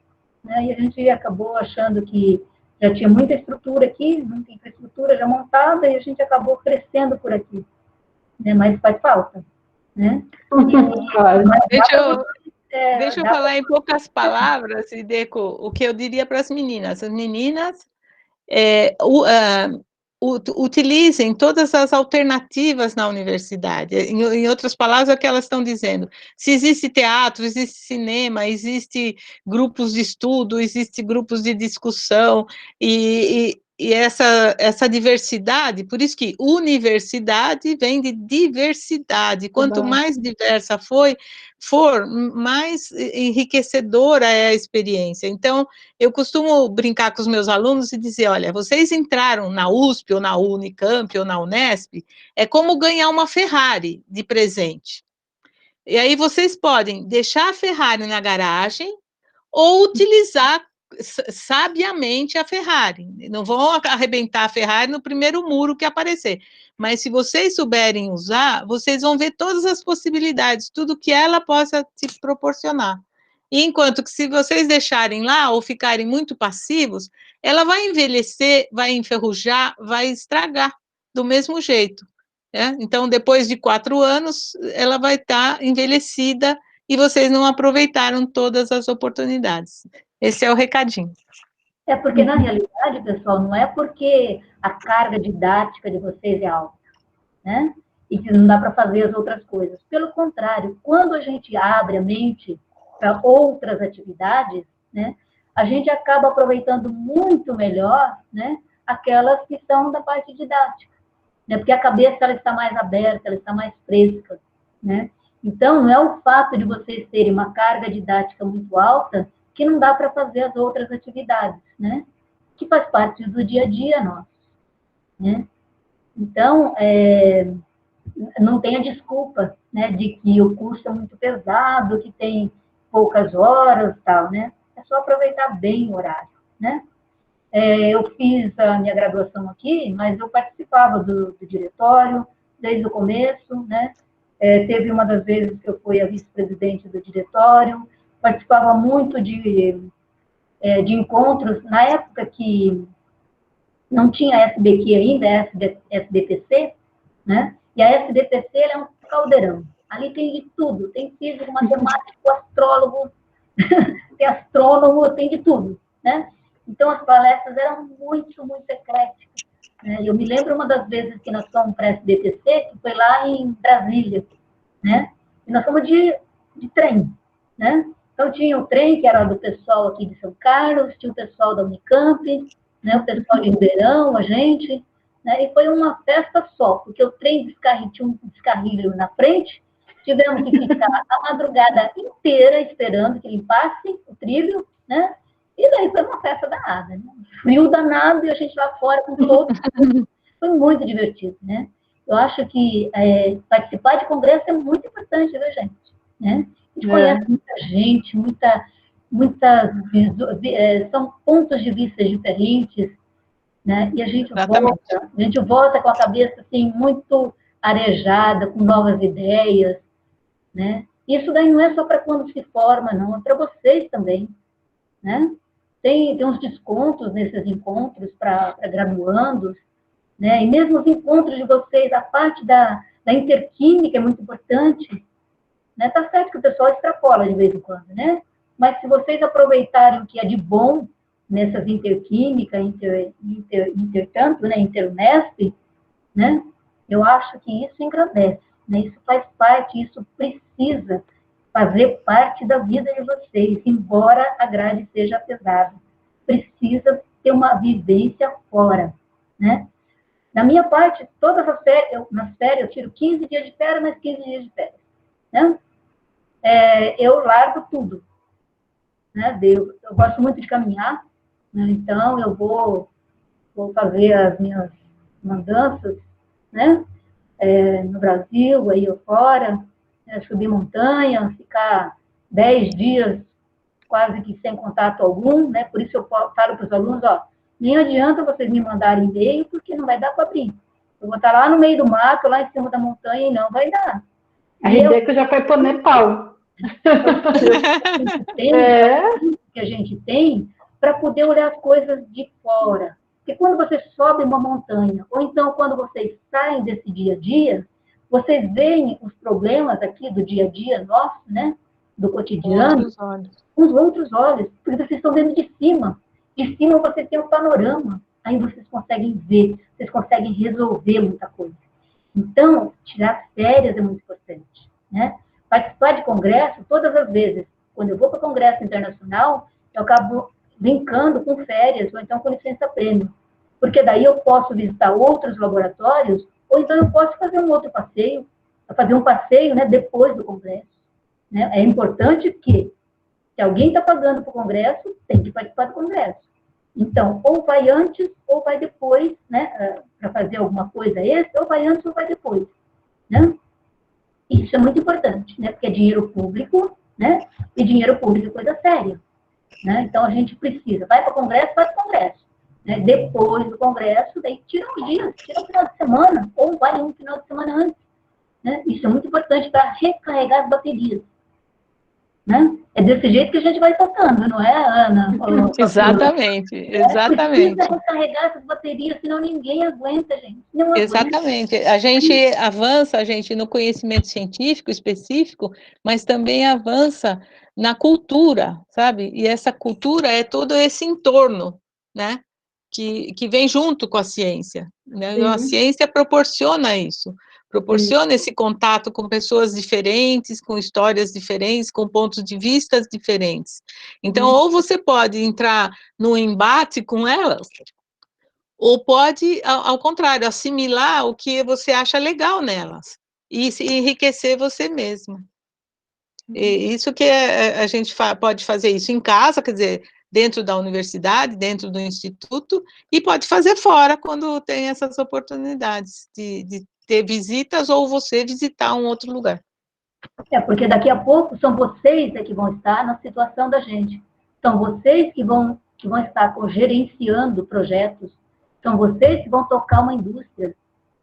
né? E a gente acabou achando que já tinha muita estrutura aqui, muita infraestrutura já montada, e a gente acabou crescendo por aqui, né? Mas faz falta, né? Deixa eu falar em poucas palavras, Ideco, o que eu diria para as meninas. As meninas utilizem todas as alternativas na universidade. Em outras palavras, é o que elas estão dizendo. Se existe teatro, existe cinema, existe grupos de estudo, existe grupos de discussão, e essa diversidade, por isso que universidade vem de diversidade. Quanto mais diversa for, mais enriquecedora é a experiência. Então, eu costumo brincar com os meus alunos e dizer, olha, vocês entraram na USP, ou na Unicamp, ou na Unesp, é como ganhar uma Ferrari de presente. E aí vocês podem deixar a Ferrari na garagem ou utilizar sabiamente a Ferrari. Não vão arrebentar a Ferrari no primeiro muro que aparecer. Mas se vocês souberem usar, vocês vão ver todas as possibilidades, tudo que ela possa te proporcionar. Enquanto que se vocês deixarem lá ou ficarem muito passivos, ela vai envelhecer, vai enferrujar, vai estragar do mesmo jeito. Né? Então, depois de 4 anos, ela vai estar envelhecida e vocês não aproveitaram todas as oportunidades. Esse é o recadinho. É porque, na realidade, pessoal, não é porque a carga didática de vocês é alta, né? E que não dá para fazer as outras coisas. Pelo contrário, quando a gente abre a mente para outras atividades, né, a gente acaba aproveitando muito melhor, né, aquelas que são da parte didática, né? Porque a cabeça ela está mais aberta, ela está mais fresca, né? Então, não é o fato de vocês terem uma carga didática muito alta que não dá para fazer as outras atividades, né? Que faz parte do dia a dia nosso, né? Então, não tem a desculpa, né, de que o curso é muito pesado, que tem poucas horas, tal, né? É só aproveitar bem o horário, né? Eu fiz a minha graduação aqui, mas eu participava do diretório desde o começo, né? Teve uma das vezes que eu fui a vice-presidente do diretório, participava muito de encontros, na época que não tinha SBQ ainda, SBPC, né? E a SBPC é um caldeirão. Ali tem de tudo, tem físico, matemático, astrólogo, tem astrônomo, tem de tudo, né? Então, as palestras eram muito, muito ecléticas. Né? Eu me lembro uma das vezes que nós fomos para a SBPC, que foi lá em Brasília, né? E nós fomos de trem, né? Então, tinha o trem, que era do pessoal aqui de São Carlos, tinha o pessoal da Unicamp, né? O pessoal de Ribeirão, a gente, né? E foi uma festa só, porque o trem tinha um descarrilho na frente, tivemos que ficar a madrugada inteira esperando que limpasse o trilho, né? E daí foi uma festa danada, né? Frio danado e a gente lá fora com todos. Foi muito divertido, né? Eu acho que participar de congresso é muito importante, viu, gente? Né? A gente conhece muita gente, são pontos de vista diferentes, né? E a gente volta com a cabeça assim, muito arejada, com novas ideias, né? Isso daí não é só para quando se forma, não, é para vocês também, né? Tem uns descontos nesses encontros para graduandos, né? E mesmo os encontros de vocês, a parte da interquímica é muito importante, né? Tá certo que o pessoal extrapola de vez em quando, né? Mas se vocês aproveitarem o que é de bom nessas interquímica, intertanto, né? Interunesp, né? Eu acho que isso engrandece, né? Isso faz parte, isso precisa fazer parte da vida de vocês, embora a grade seja pesada. Precisa ter uma vivência fora, né? Na minha parte, todas as férias, nas férias, eu tiro 15 dias de férias, mais 15 dias de férias. Né? Eu largo tudo. Né? Eu gosto muito de caminhar, né? Então eu vou fazer as minhas andanças, né? No Brasil, aí ou fora, né? Subir montanha, ficar 10 dias quase que sem contato algum, né? Por isso eu falo para os alunos, ó, nem adianta vocês me mandarem e-mail, porque não vai dar para abrir. Eu vou estar lá no meio do mato, lá em cima da montanha, e não vai dar. A Rebeca já foi para o Nepal. Que a gente tem para poder olhar as coisas de fora. Porque quando você sobe uma montanha, ou então quando vocês saem desse dia a dia, vocês veem os problemas aqui do dia a dia nosso, né? Do cotidiano, com os outros olhos, porque vocês estão vendo de cima. De cima vocês têm um panorama, aí vocês conseguem ver, vocês conseguem resolver muita coisa. Então, tirar férias é muito importante, né? Participar de congresso, todas as vezes, quando eu vou para o congresso internacional, eu acabo brincando com férias, ou então com licença-prêmio, porque daí eu posso visitar outros laboratórios, ou então eu posso fazer um outro passeio, fazer um passeio, né, depois do congresso. Né? É importante que, se alguém está pagando para o congresso, tem que participar do congresso. Então, ou vai antes, ou vai depois, né, para fazer alguma coisa extra, ou vai antes, ou vai depois. Né? Isso é muito importante, né, porque é dinheiro público, né, e dinheiro público é coisa séria. Né? Então, a gente precisa, vai para o congresso, faz o congresso. Né? Depois do congresso, daí tira uns dias, tira um final de semana, ou vai um final de semana antes. Né? Isso é muito importante para recarregar as baterias. Né? É desse jeito que a gente vai tocando, não é, Ana? Exatamente, exatamente. Precisa recarregar essas baterias, senão ninguém aguenta, gente. Não aguenta. Exatamente. A gente avança, no conhecimento científico específico, mas também avança na cultura, sabe? E essa cultura é todo esse entorno, né? Que vem junto com a ciência. Né? A ciência proporciona isso. Proporciona esse contato com pessoas diferentes, com histórias diferentes, com pontos de vista diferentes. Então, ou você pode entrar num embate com elas, ou pode, ao contrário, assimilar o que você acha legal nelas e se enriquecer você mesmo. E isso que a gente pode fazer isso em casa, quer dizer, dentro da universidade, dentro do instituto, e pode fazer fora quando tem essas oportunidades de ter visitas ou você visitar um outro lugar. Porque daqui a pouco são vocês que vão estar na situação da gente. São vocês que vão estar gerenciando projetos, são vocês que vão tocar uma indústria,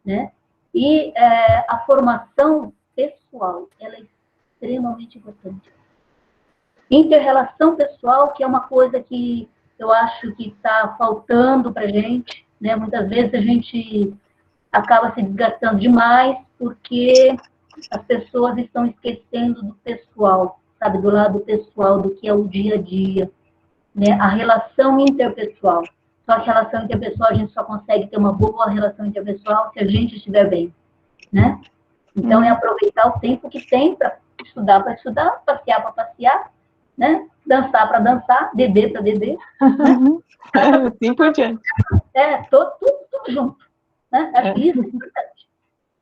né? E a formação pessoal, ela é extremamente importante. Inter-relação pessoal, que é uma coisa que eu acho que está faltando para a gente, né? Muitas vezes a gente acaba se desgastando demais, porque as pessoas estão esquecendo do pessoal, sabe? Do lado pessoal, do que é o dia a dia, né? A relação interpessoal. Só que a relação interpessoal, a gente só consegue ter uma boa relação interpessoal se a gente estiver bem, né? Então, é aproveitar o tempo que tem para estudar, passear para passear, né? Dançar para dançar, beber para beber. Né? Assim por diante. Tudo junto. Né? Acho que isso é importante.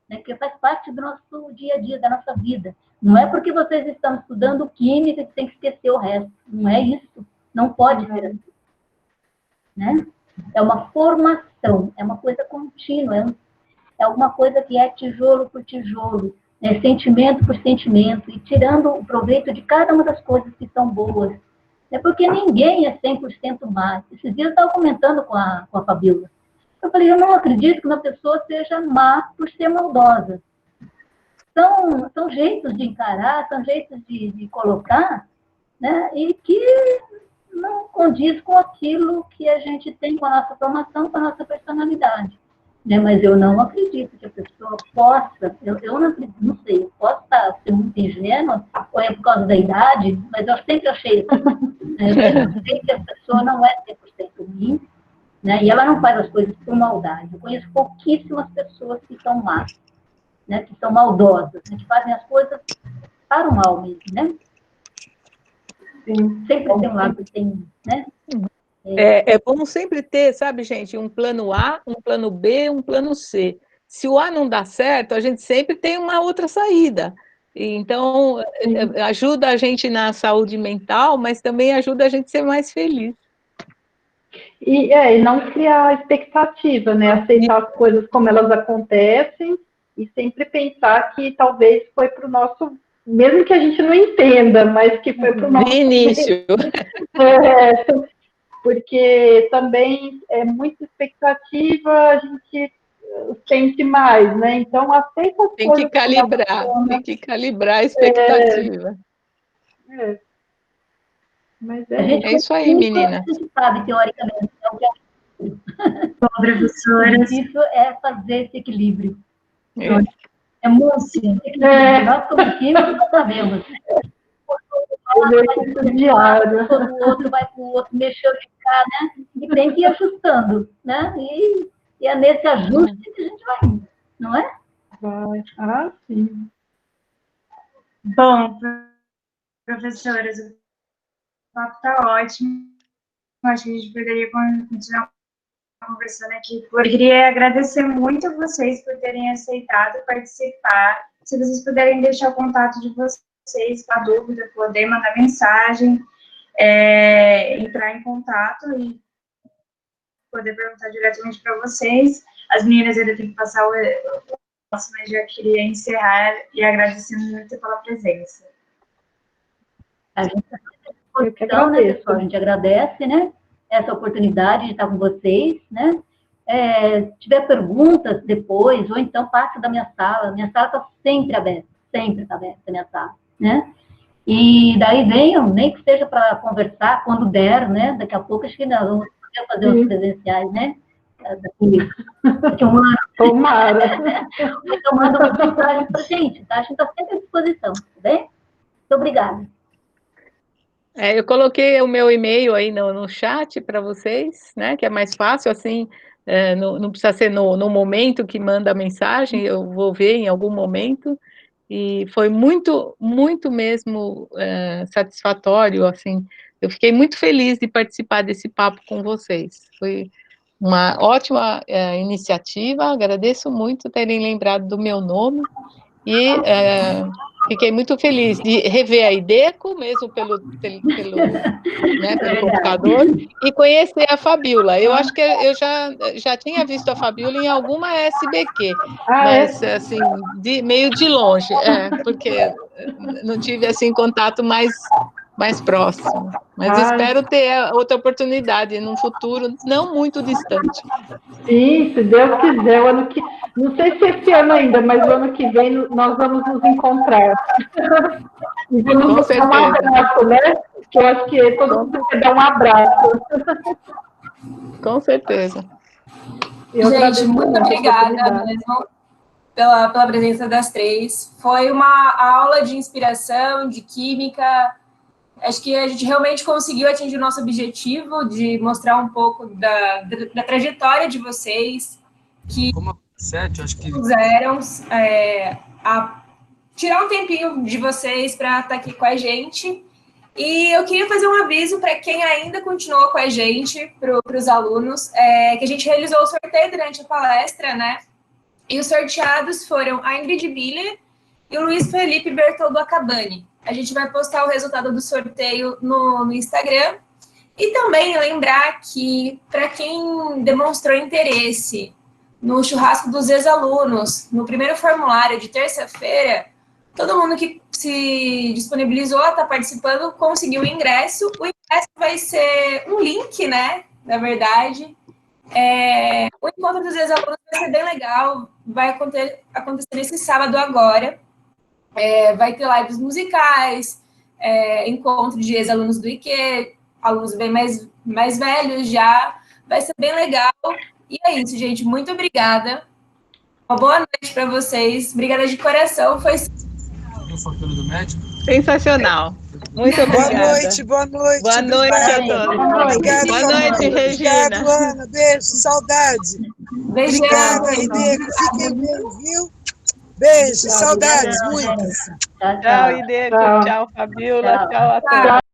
Né? Porque faz parte do nosso dia a dia, da nossa vida. Não é porque vocês estão estudando química que tem que esquecer o resto. Não é isso. Não pode ser assim. Né? É uma formação, é uma coisa contínua, é alguma coisa que é tijolo por tijolo, né? Sentimento por sentimento, e tirando o proveito de cada uma das coisas que são boas. É porque ninguém é 100% má. Esses dias eu estava comentando com a Fabíola. Eu falei, eu não acredito que uma pessoa seja má por ser maldosa. São jeitos de encarar, são jeitos de colocar, né? E que não condiz com aquilo que a gente tem com a nossa formação, com a nossa personalidade. Né? Mas eu não acredito que a pessoa possa, eu não sei, eu posso ser muito ingênua, ou é por causa da idade, mas eu sempre achei assim. Né? Eu sei que a pessoa não é 100% ruim, né? E ela não faz as coisas por maldade. Eu conheço pouquíssimas pessoas que são más, né? Que são maldosas, né? Que fazem as coisas para o mal mesmo, né? Sim. Sempre tem um lado que tem, né? É bom sempre ter, sabe, gente, um plano A, um plano B, um plano C. Se o A não dá certo, a gente sempre tem uma outra saída. Então, ajuda a gente na saúde mental, mas também ajuda a gente a ser mais feliz. E não criar expectativa, né? Aceitar as coisas como elas acontecem e sempre pensar que talvez foi para o nosso, mesmo que a gente não entenda, mas que foi para o nosso início. Porque também é muita expectativa, a gente sente mais, né? Então, aceita as Tem coisas que calibrar, tem que calibrar a expectativa. Mas é isso aí, menina. A gente sabe, teoricamente, Bom, professoras. Isso é fazer esse equilíbrio. É muito equilíbrio. Nós, como químicos, nós sabemos. O outro vai com o outro mexer, ficar, né? E tem que ir ajustando, né? E é nesse ajuste que a gente vai indo, não é? Vai. Sim. Bom, professoras, o papo está ótimo. Acho que a gente poderia continuar conversando aqui. Eu queria agradecer muito a vocês por terem aceitado participar. Se vocês puderem deixar o contato de vocês, com a dúvida, poder mandar mensagem, entrar em contato e poder perguntar diretamente para vocês. As meninas ainda têm que passar o nosso, mas já queria encerrar e agradecer muito pela presença. A gente está à disposição, né, pessoal? A gente agradece, né, essa oportunidade de estar com vocês, né? Se tiver perguntas depois, ou então passe da minha sala está sempre aberta, a minha sala, né? E daí venham, nem que seja para conversar quando der, né? Daqui a pouco acho que nós vamos poder fazer os presenciais, né? Daqui um ano. Tomara. Então manda uma mensagem para a gente, tá? A gente está sempre à disposição, tá bem? Muito obrigada. Eu coloquei o meu e-mail aí no chat para vocês, né? Que é mais fácil, assim, não precisa ser no momento que manda a mensagem, eu vou ver em algum momento. E foi muito, muito mesmo satisfatório, assim. Eu fiquei muito feliz de participar desse papo com vocês. Foi uma ótima iniciativa, agradeço muito terem lembrado do meu nome e fiquei muito feliz de rever a IDECO, mesmo pelo computador, e conhecer a Fabíola. Eu acho que eu já tinha visto a Fabíola em alguma SBQ, mas assim, meio de longe, porque não tive assim contato mais próximo. Mas espero ter outra oportunidade num futuro não muito distante. Sim, se Deus quiser, o ano que... Não sei se esse ano ainda, mas o ano que vem nós vamos nos encontrar. E vamos dar um abraço, né? Que eu acho que todo mundo quer dar um abraço. Com certeza. Gente, muito obrigada mesmo pela presença das três. Foi uma aula de inspiração, de química. Acho que a gente realmente conseguiu atingir o nosso objetivo de mostrar um pouco da trajetória de vocês, que puseram a tirar um tempinho de vocês para estar aqui com a gente. E eu queria fazer um aviso para quem ainda continuou com a gente, para os alunos, que a gente realizou o sorteio durante a palestra, né? E os sorteados foram a Ingrid Biller e o Luiz Felipe Bertoldo Acabani. A gente vai postar o resultado do sorteio no Instagram. E também lembrar que, para quem demonstrou interesse no churrasco dos ex-alunos, no primeiro formulário de terça-feira, todo mundo que se disponibilizou a estar participando conseguiu o ingresso. O ingresso vai ser um link, né? Na verdade. O encontro dos ex-alunos vai ser bem legal. Vai acontecer nesse sábado agora. Vai ter lives musicais, encontro de ex-alunos do IQ, alunos bem mais velhos já. Vai ser bem legal. E é isso, gente. Muito obrigada. Uma boa noite para vocês. Obrigada de coração. Foi sensacional. Muito obrigada. Boa noite. Boa noite a todos. Obrigada, boa noite, Regina. Obrigado, Ana. Beijo, saudade. Beijão. Obrigada, Ideco. Fiquem bem, viu? Beijo, saudades, muitas. Tchau, Ideco. Tchau, Fabíola. Tchau a todos.